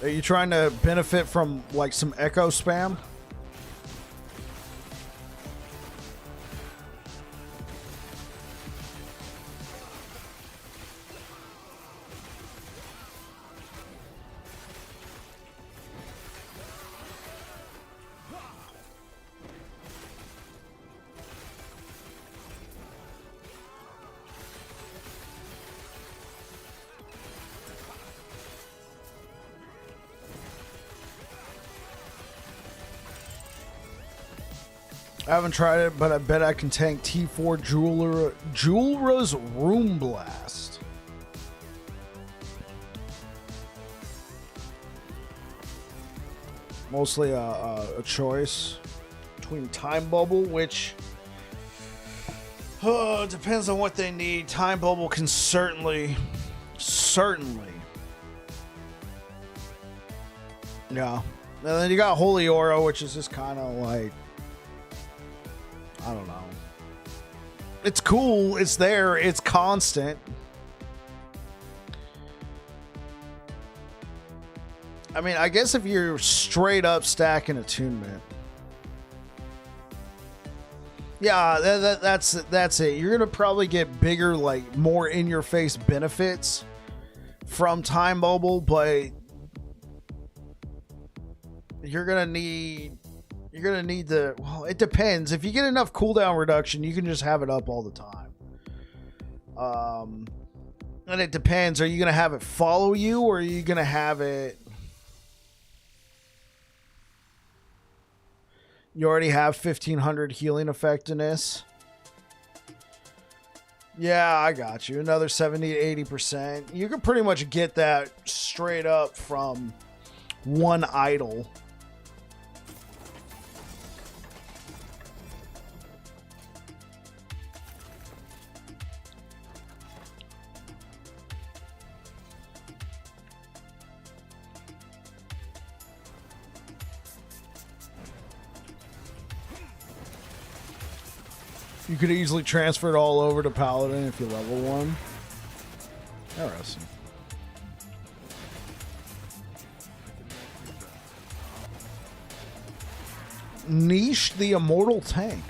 S1: Are you trying to benefit from like some echo spam? I haven't tried it, but I bet I can tank T4 Julra's Room Blast. Mostly a choice between Time Bubble, which depends on what they need. Time Bubble can certainly. Yeah. And then you got Holy Aura, which is just kind of like, I don't know. It's cool. It's there. It's constant. I mean, I guess if you're straight up stacking attunement. Yeah, that's it. You're going to probably get bigger, like more in your face benefits from Time Bubble, but you're going to need the, well, it depends. If you get enough cooldown reduction, you can just have it up all the time. And it depends. Are you going to have it follow you, or are you going to have it... You already have 1500 healing effectiveness. Yeah, I got you. Another 70 to 80%. You can pretty much get that straight up from one idol. You could easily transfer it all over to Paladin if you level 1. Interesting. Niche the Immortal Tank.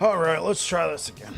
S1: All right, let's try this again.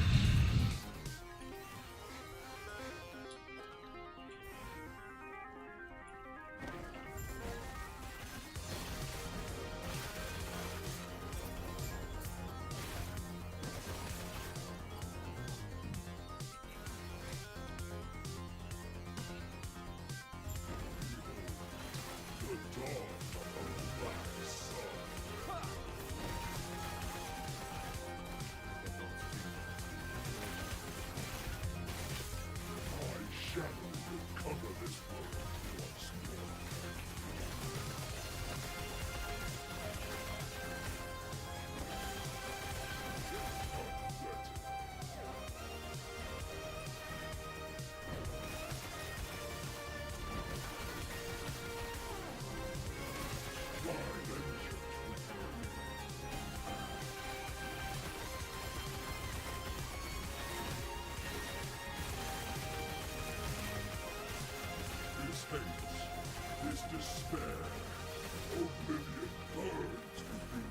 S2: This hate, this despair, oblivion burns within me.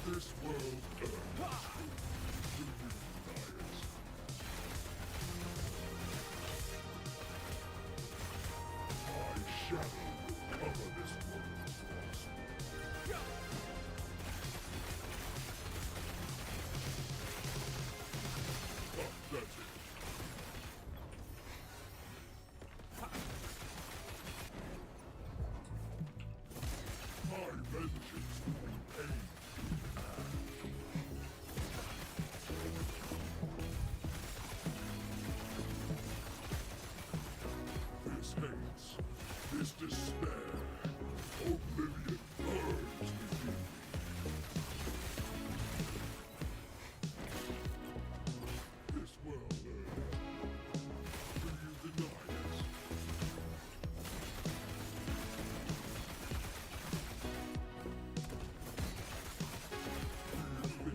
S2: This world burns. Do you deny it? My shadow will cover this world once more. That's it. My vengeance will be paid. This hate, this despair, oblivion burns within me. This world earth. Do you deny it?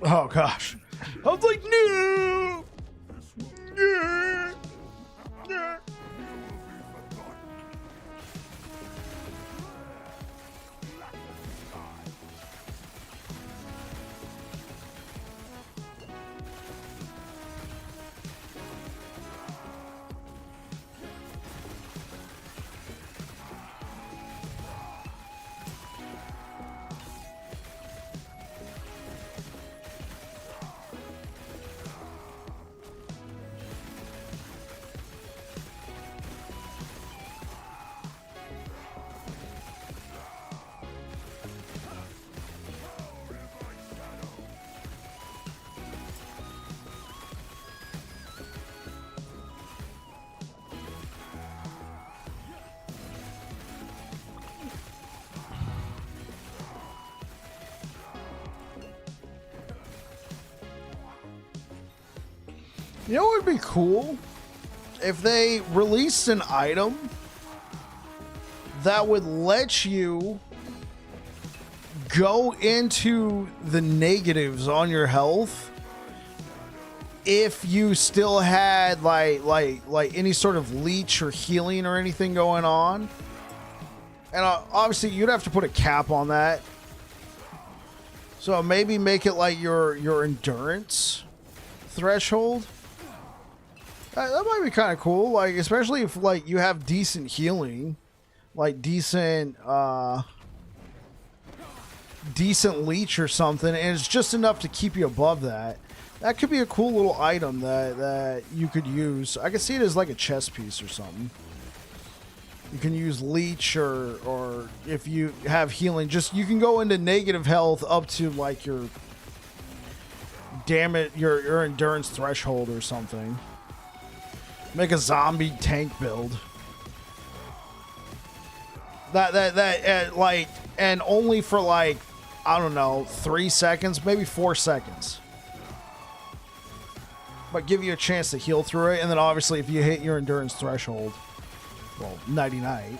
S1: Oh gosh. I was like, no. Yeah. Yeah. You know what would be cool? If they released an item that would let you go into the negatives on your health if you still had like any sort of leech or healing or anything going on. And obviously you'd have to put a cap on that. So maybe make it like your endurance threshold. That might be kind of cool, like especially if like you have decent healing, like decent leech or something, and it's just enough to keep you above that. That could be a cool little item that you could use. I could see it as like a chest piece or something. You can use leech or if you have healing, just you can go into negative health up to like your your endurance threshold or something. Make a zombie tank build. That like, and only for like, I don't know, 3 seconds, maybe 4 seconds. But give you a chance to heal through it, and then obviously if you hit your endurance threshold, well, 99.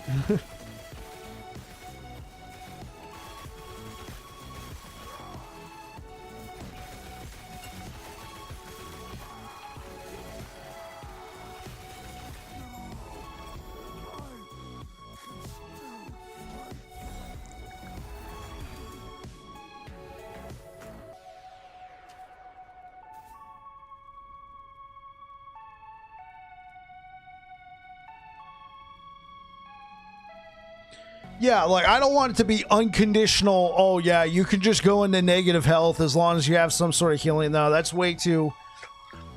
S1: Yeah, like I don't want it to be unconditional. Oh yeah, you can just go into negative health as long as you have some sort of healing. No, that's way too.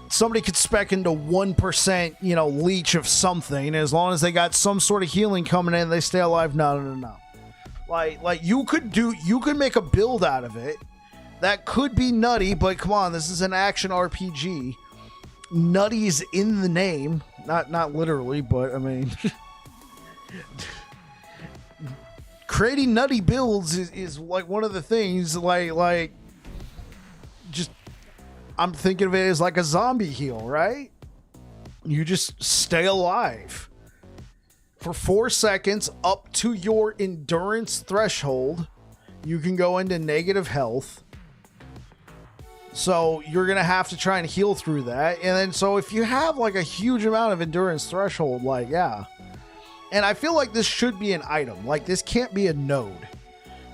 S1: Somebody could spec into 1%, leech of something. As long as they got some sort of healing coming in, they stay alive. No. Like you could make a build out of it. That could be nutty, but come on, this is an action RPG. Nutty's in the name, not literally, but I mean. Creating nutty builds is like one of the things like just I'm thinking of it as like a zombie heal, right? You just stay alive for 4 seconds up to your endurance threshold. You can go into negative health. So you're going to have to try and heal through that. And then so if you have like a huge amount of endurance threshold, like yeah. And I feel like this should be an item. Like, this can't be a node,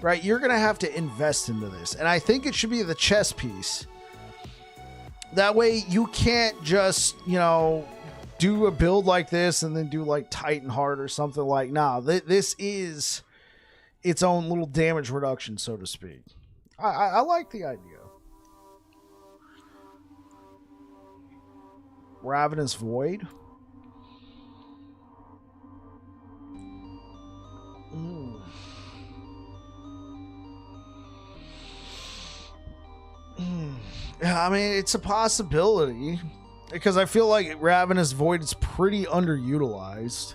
S1: right? You're going to have to invest into this. And I think it should be the chess piece. That way, you can't just, do a build like this and then do, like, Titan Heart or something like, nah, this is its own little damage reduction, so to speak. I like the idea. Ravenous Void. Yeah, I mean, it's a possibility because I feel like Ravenous Void is pretty underutilized.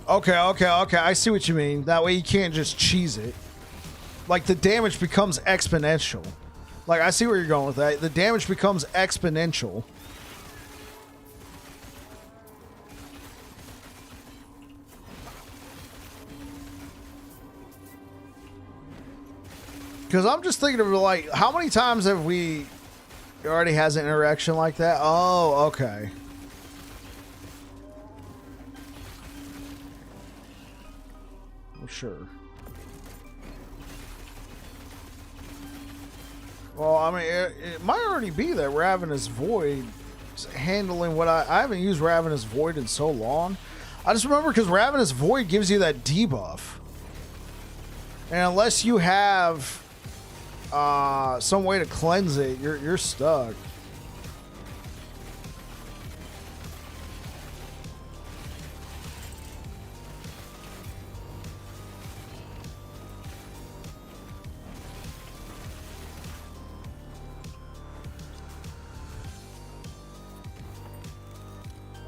S1: Okay. I see what you mean. That way you can't just cheese it. Like, the damage becomes exponential. Like, I see where you're going with that. The damage becomes exponential. Because I'm just thinking of, like, how many times have we already has an interaction like that? Oh, okay. Sure. Well, I mean, it might already be that Ravenous Void is handling what I haven't used Ravenous Void in so long. I just remember because Ravenous Void gives you that debuff. And unless you have some way to cleanse it, you're stuck.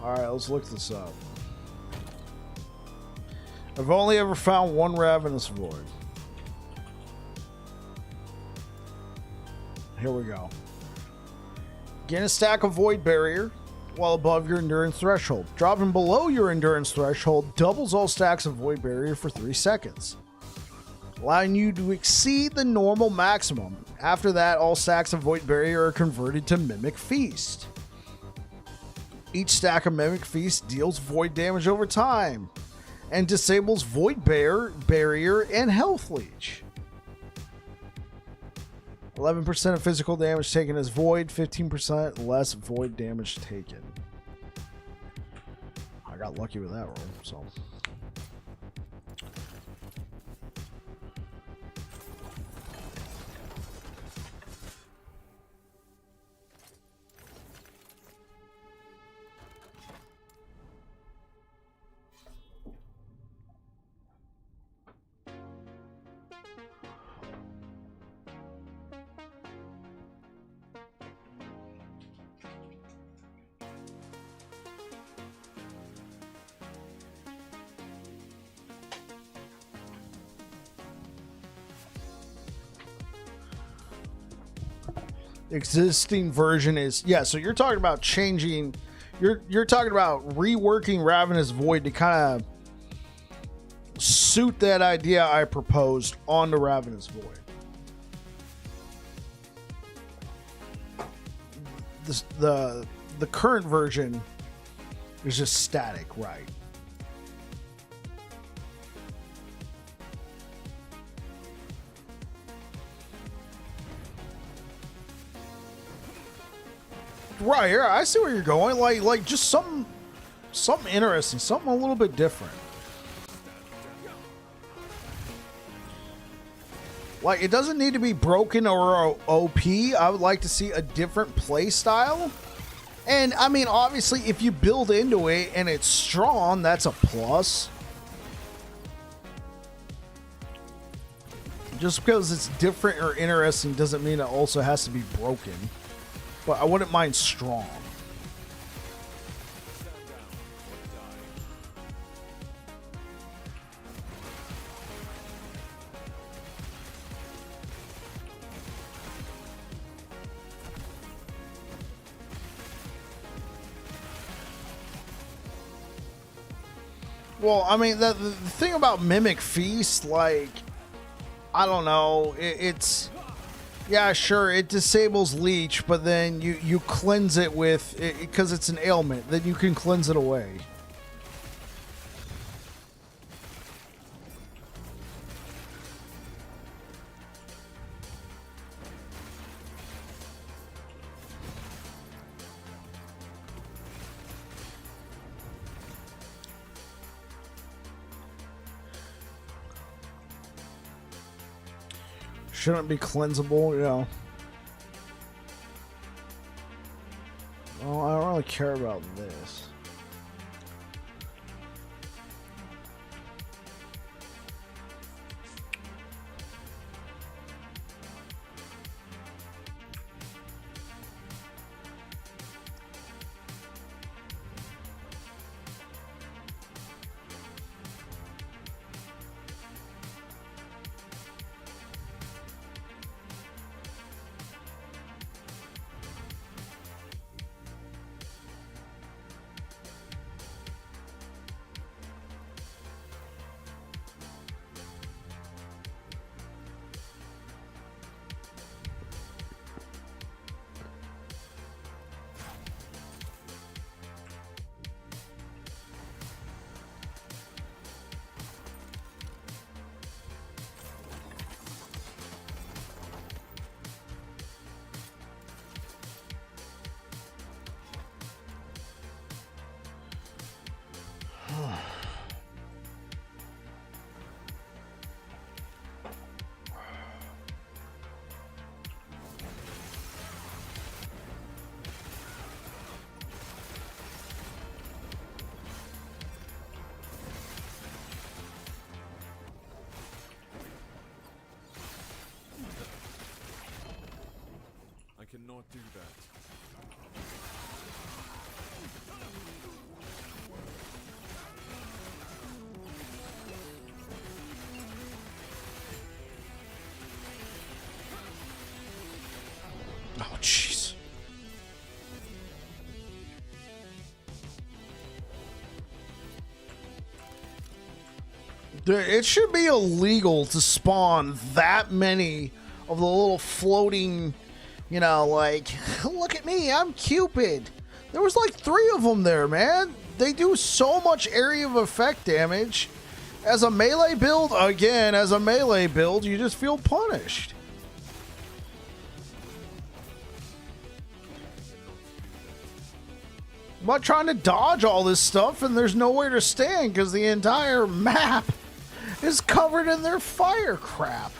S1: Alright, let's look this up. I've only ever found one Ravenous Void. Here we go. Gain a stack of Void Barrier while above your endurance threshold. Dropping below your endurance threshold doubles all stacks of Void Barrier for 3 seconds, allowing you to exceed the normal maximum. After that, all stacks of Void Barrier are converted to Mimic Feast. Each stack of Mimic Feast deals void damage over time and disables Void Barrier and Health Leech. 11% of physical damage taken as void, 15% less void damage taken. I got lucky with that roll, so. existing version is, yeah, so you're talking about changing, you're talking about reworking Ravenous Void to kind of suit that idea I proposed on the Ravenous Void. The current version is just static, right? Right, yeah, I see where you're going. Like just something interesting, something a little bit different. Like, it doesn't need to be broken or OP. I would like to see a different play style. And I mean, obviously, if you build into it and it's strong, that's a plus. Just because it's different or interesting doesn't mean it also has to be broken. But I wouldn't mind strong. Well, I mean, the thing about Mimic Feast, like, I don't know, it's, yeah, sure, it disables Leech, but then you cleanse it with, because it's an ailment, then you can cleanse it away. Shouldn't be cleansable, you know. Well, I don't really care about this.
S3: I cannot do that.
S1: Oh, jeez. It should be illegal to spawn that many of the little floating, you know, like, look at me, I'm Cupid. There was like 3 of them there, man. They do so much area of effect damage. As a melee build, again, as a melee build, you just feel punished. I'm not trying to dodge all this stuff, and there's nowhere to stand because the entire map is covered in their fire crap.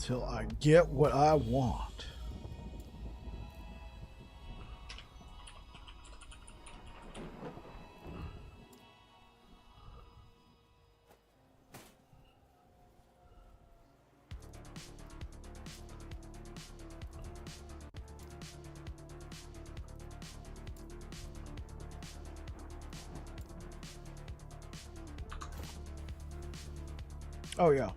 S1: till I get what I want. Oh, yeah.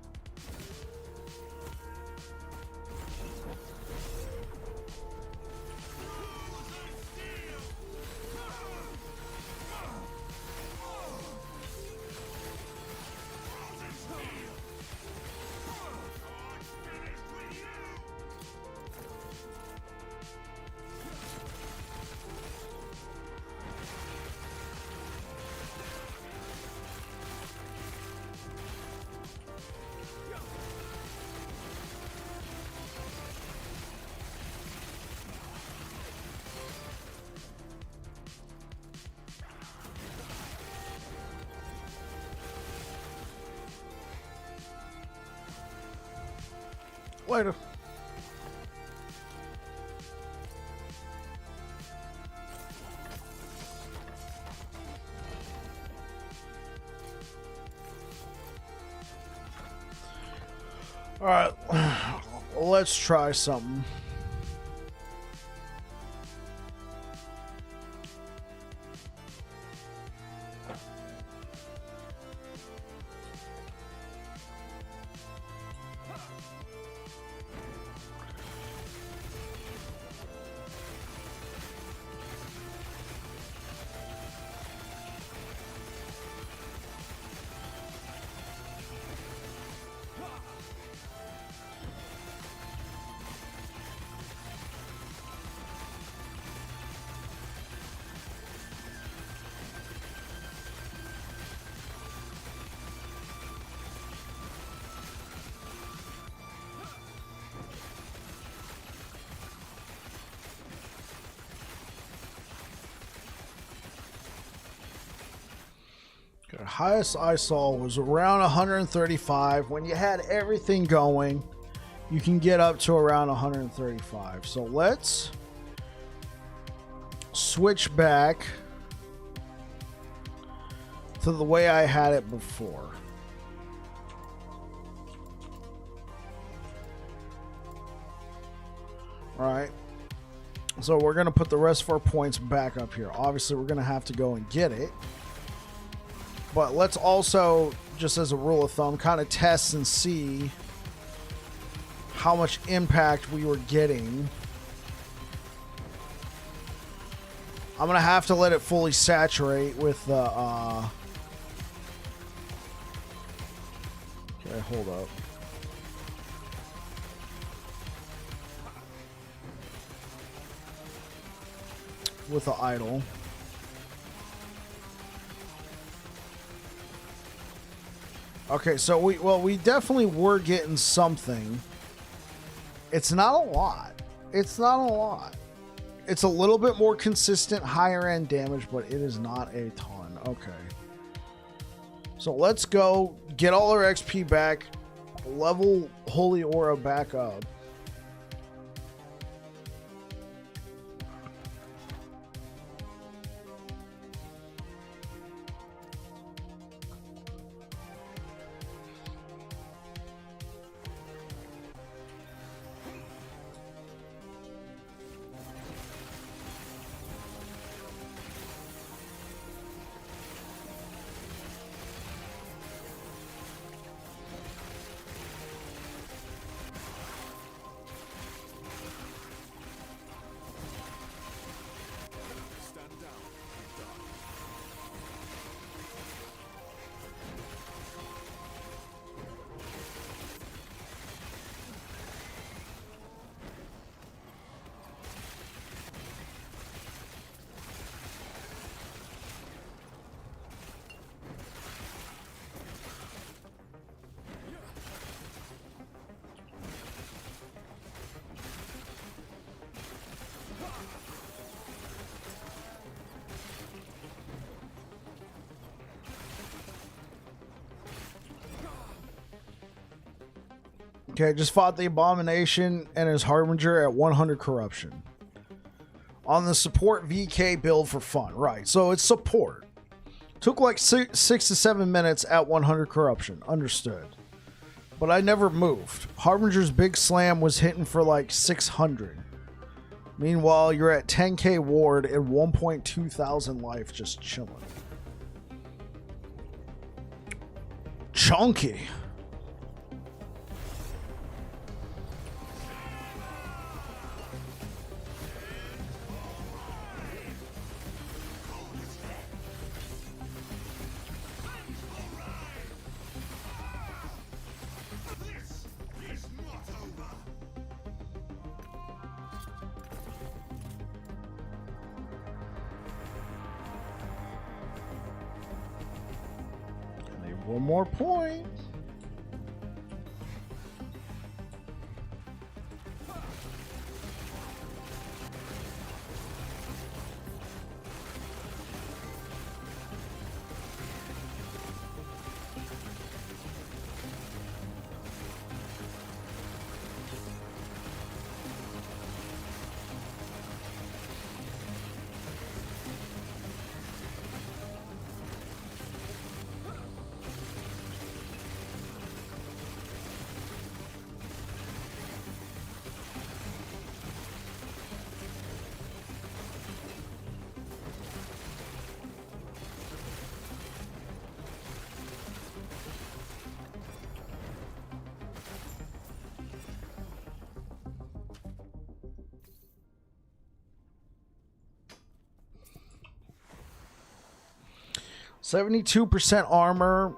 S1: Later. All right, let's try something. The highest I saw was around 135. When you had everything going, you can get up to around 135. So let's switch back to the way I had it before. All right. So we're going to put the rest of our points back up here. Obviously, we're going to have to go and get it. But let's also, just as a rule of thumb, kind of test and see how much impact we were getting. I'm going to have to let it fully saturate with the... Okay, hold up. With the idle. Okay, so we definitely were getting something. It's not a lot. It's not a lot. It's a little bit more consistent, higher end damage, but it is not a ton. Okay. So let's go get all our XP back, level Holy Aura back up. Okay, just fought the Abomination and his Harbinger at 100 corruption. On the support VK build for fun. Right, so it's support. Took like 6 to 7 minutes at 100 corruption. Understood. But I never moved. Harbinger's big slam was hitting for like 600. Meanwhile, you're at 10k ward and 1.2 thousand life just chilling. Chunky. One more point. %72 armor,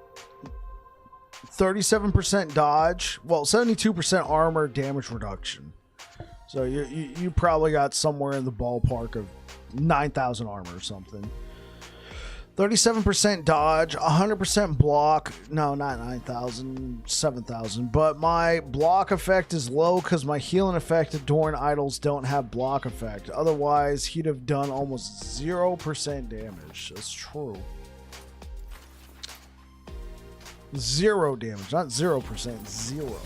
S1: 37% dodge. Well, 72% armor damage reduction. So you probably got somewhere in the ballpark of 9,000 armor or something. 37% dodge, 100% block. No, not 9,000, 7,000. But my block effect is low because my healing effect of Dorn Idols don't have block effect. Otherwise, he'd have done almost 0% damage. That's true. 0 damage, not 0%, 0.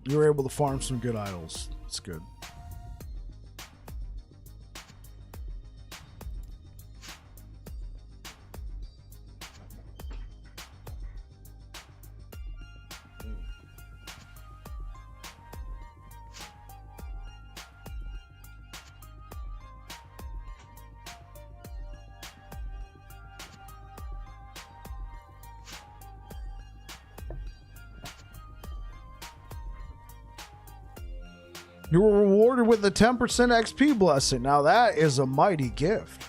S1: You were able to farm some good idols. It's good. You were rewarded with the 10% XP blessing. Now that is a mighty gift.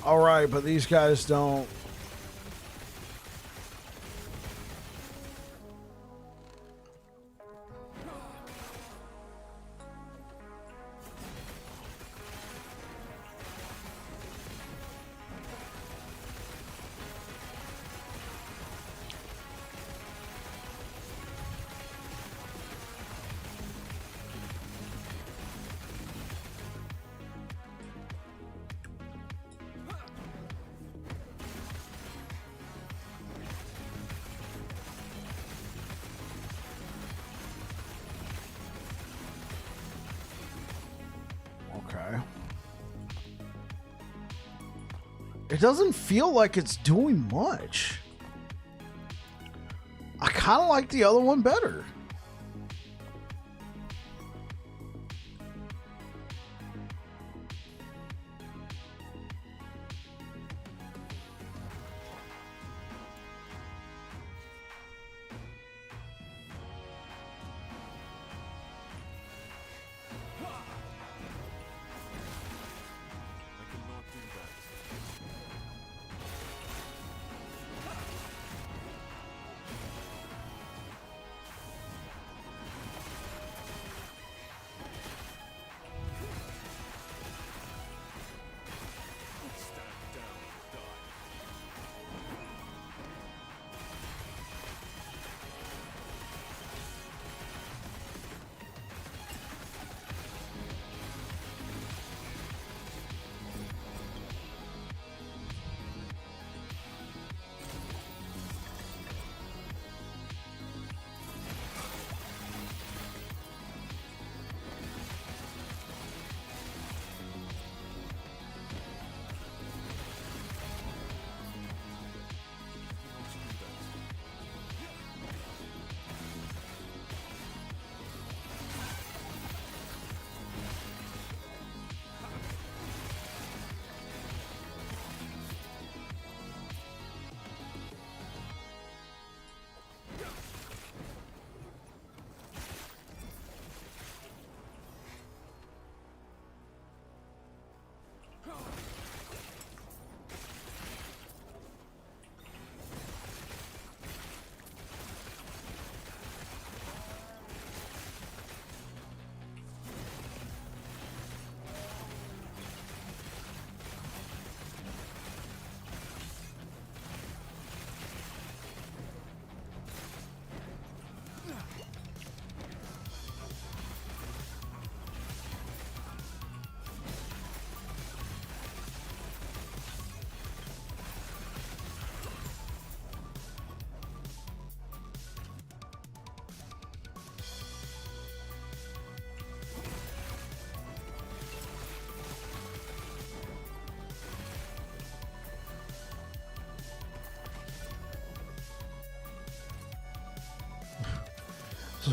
S1: All right, but these guys don't. It doesn't feel like it's doing much. I kind of like the other one better.
S3: I cannot do that. Stand down and die. Cannot do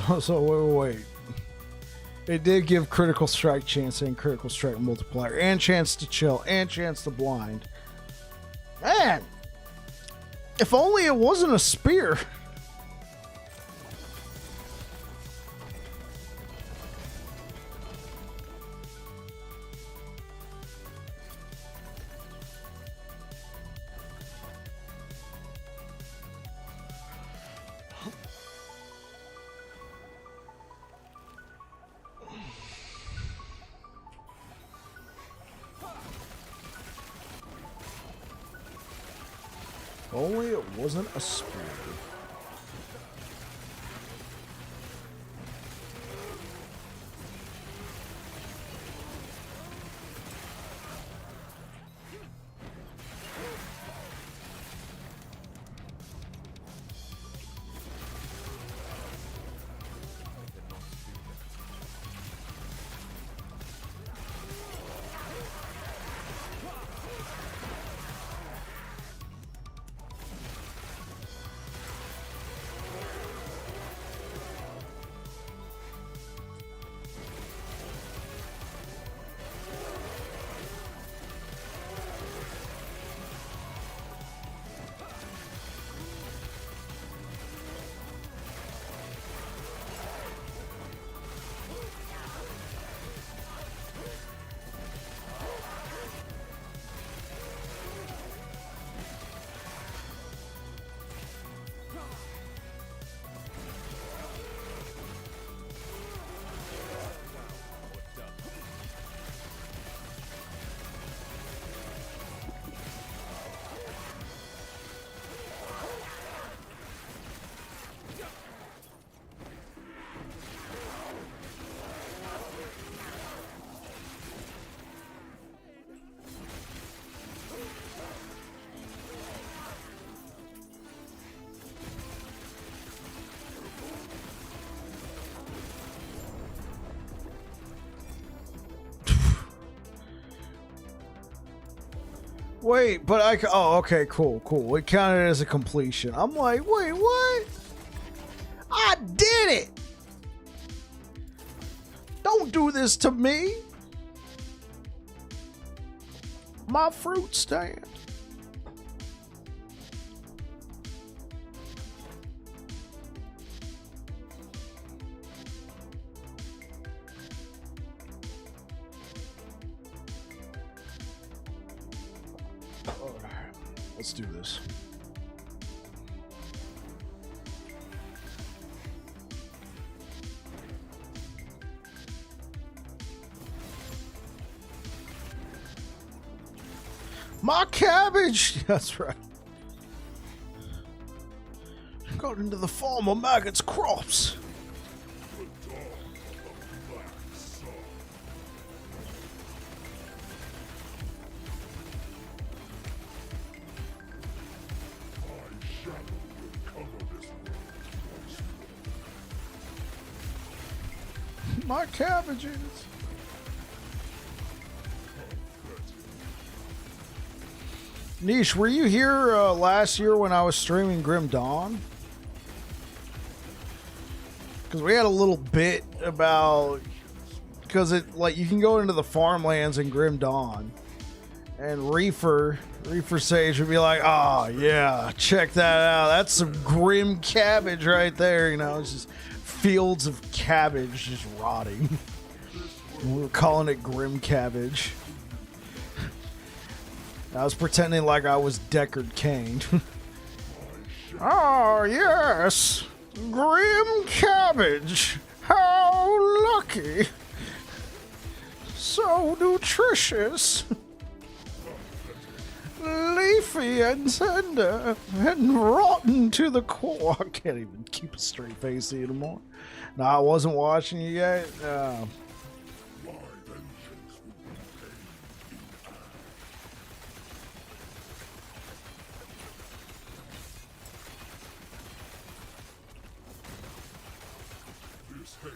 S3: that.
S1: So wait. It did give critical strike chance and critical strike multiplier and chance to chill and chance to blind. Man, if only it wasn't a spear. If only it wasn't a spear. Wait, but oh, okay, cool, cool. It counted as a completion. I'm like, wait, what? I did it! Don't do this to me! My fruit stand. Let's do this. My cabbage! That's right. Got into the farm of maggots' crops. My cabbages. Niche, were you here last year when I was streaming Grim Dawn? Because we had a little bit about, because it like you can go into the farmlands in Grim Dawn, and Reefer Sage would be like, "Oh yeah, check that out. That's some grim cabbage right there." You know, it's just fields of cabbage just rotting. We were calling it grim cabbage. I was pretending like I was Deckard Cain. Oh, yes. Grim cabbage. How lucky. So nutritious. Leafy and tender and rotten to the core. I can't even keep a straight face anymore. No, I wasn't watching you yet.
S2: This hate,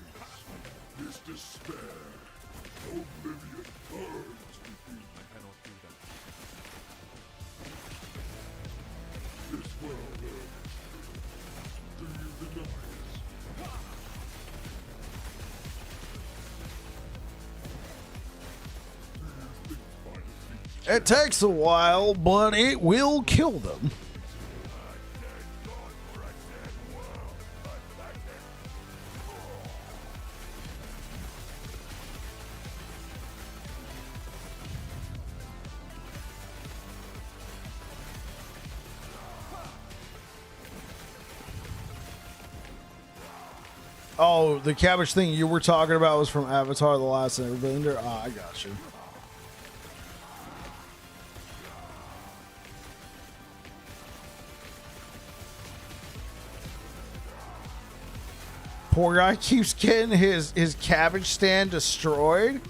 S2: this despair, oblivion burns within.
S3: I cannot do that.
S2: This world earth. Do you deny it?
S1: It takes a while, but it will kill them. Oh, the cabbage thing you were talking about was from Avatar: The Last Airbender. Ah, I got you. Poor guy keeps getting his cabbage stand destroyed.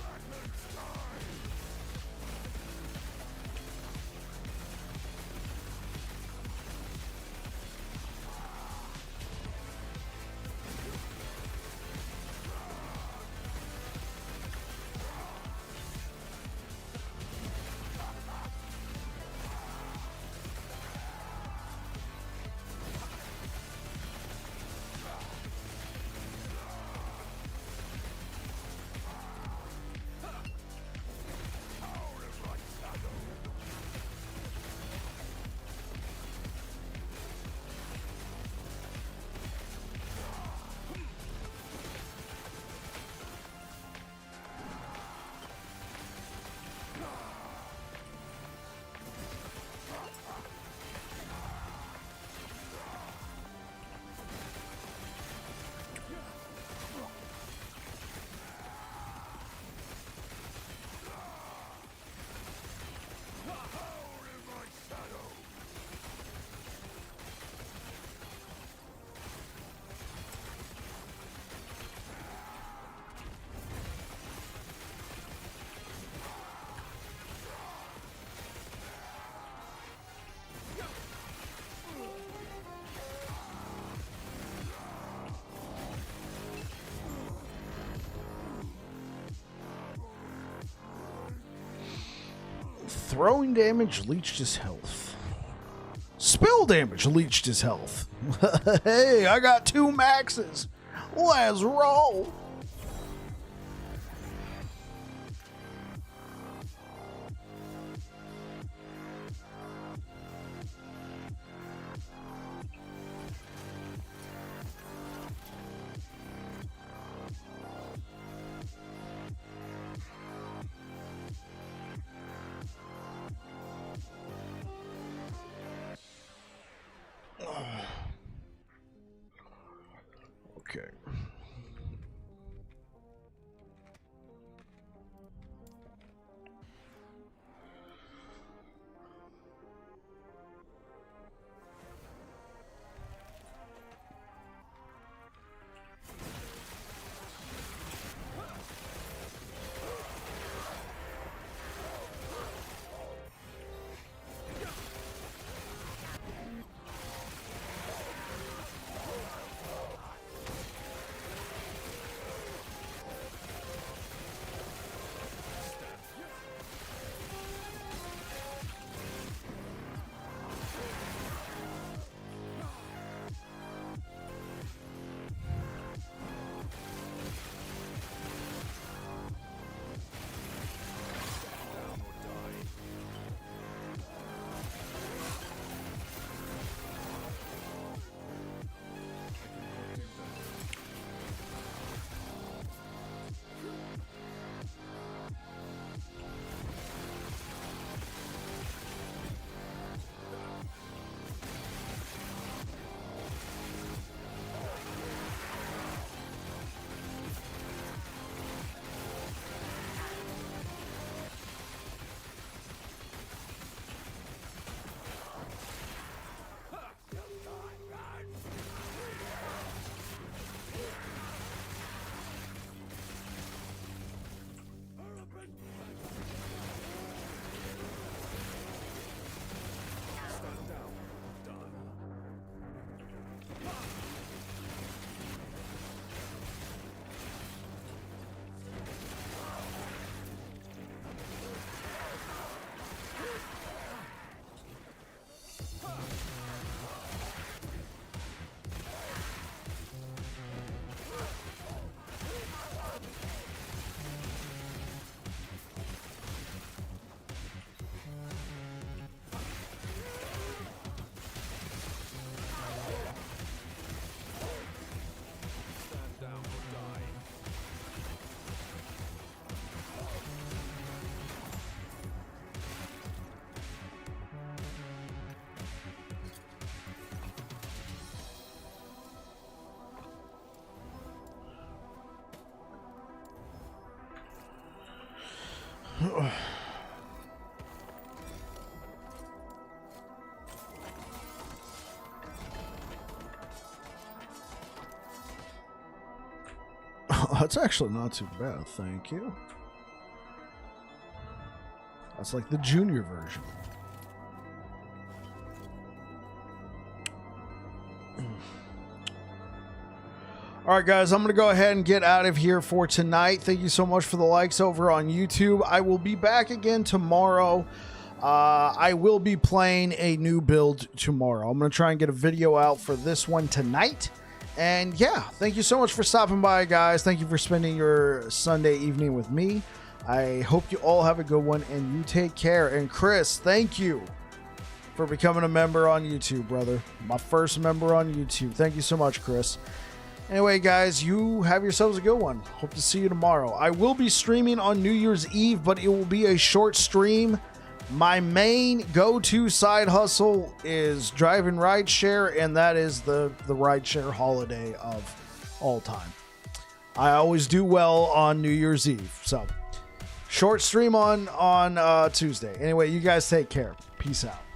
S1: Throwing damage leached his health. Spill damage leached his health. Hey, I got 2 maxes. Let's roll. Okay. That's actually not too bad, thank you. That's like the junior version. All right, guys, I'm going to go ahead and get out of here for tonight. Thank you so much for the likes over on YouTube. I will be back again tomorrow. I will be playing a new build tomorrow. I'm going to try and get a video out for this one tonight. And yeah, thank you so much for stopping by, guys. Thank you for spending your Sunday evening with me. I hope you all have a good one, and you take care. And Chris, thank you for becoming a member on YouTube, brother. My first member on YouTube. Thank you so much, Chris. Anyway, guys, you have yourselves a good one. Hope to see you tomorrow. I will be streaming on New Year's Eve, but it will be a short stream. My main go-to side hustle is driving rideshare, and that is the rideshare holiday of all time. I always do well on New Year's Eve. So, short stream on Tuesday. Anyway, you guys take care. Peace out.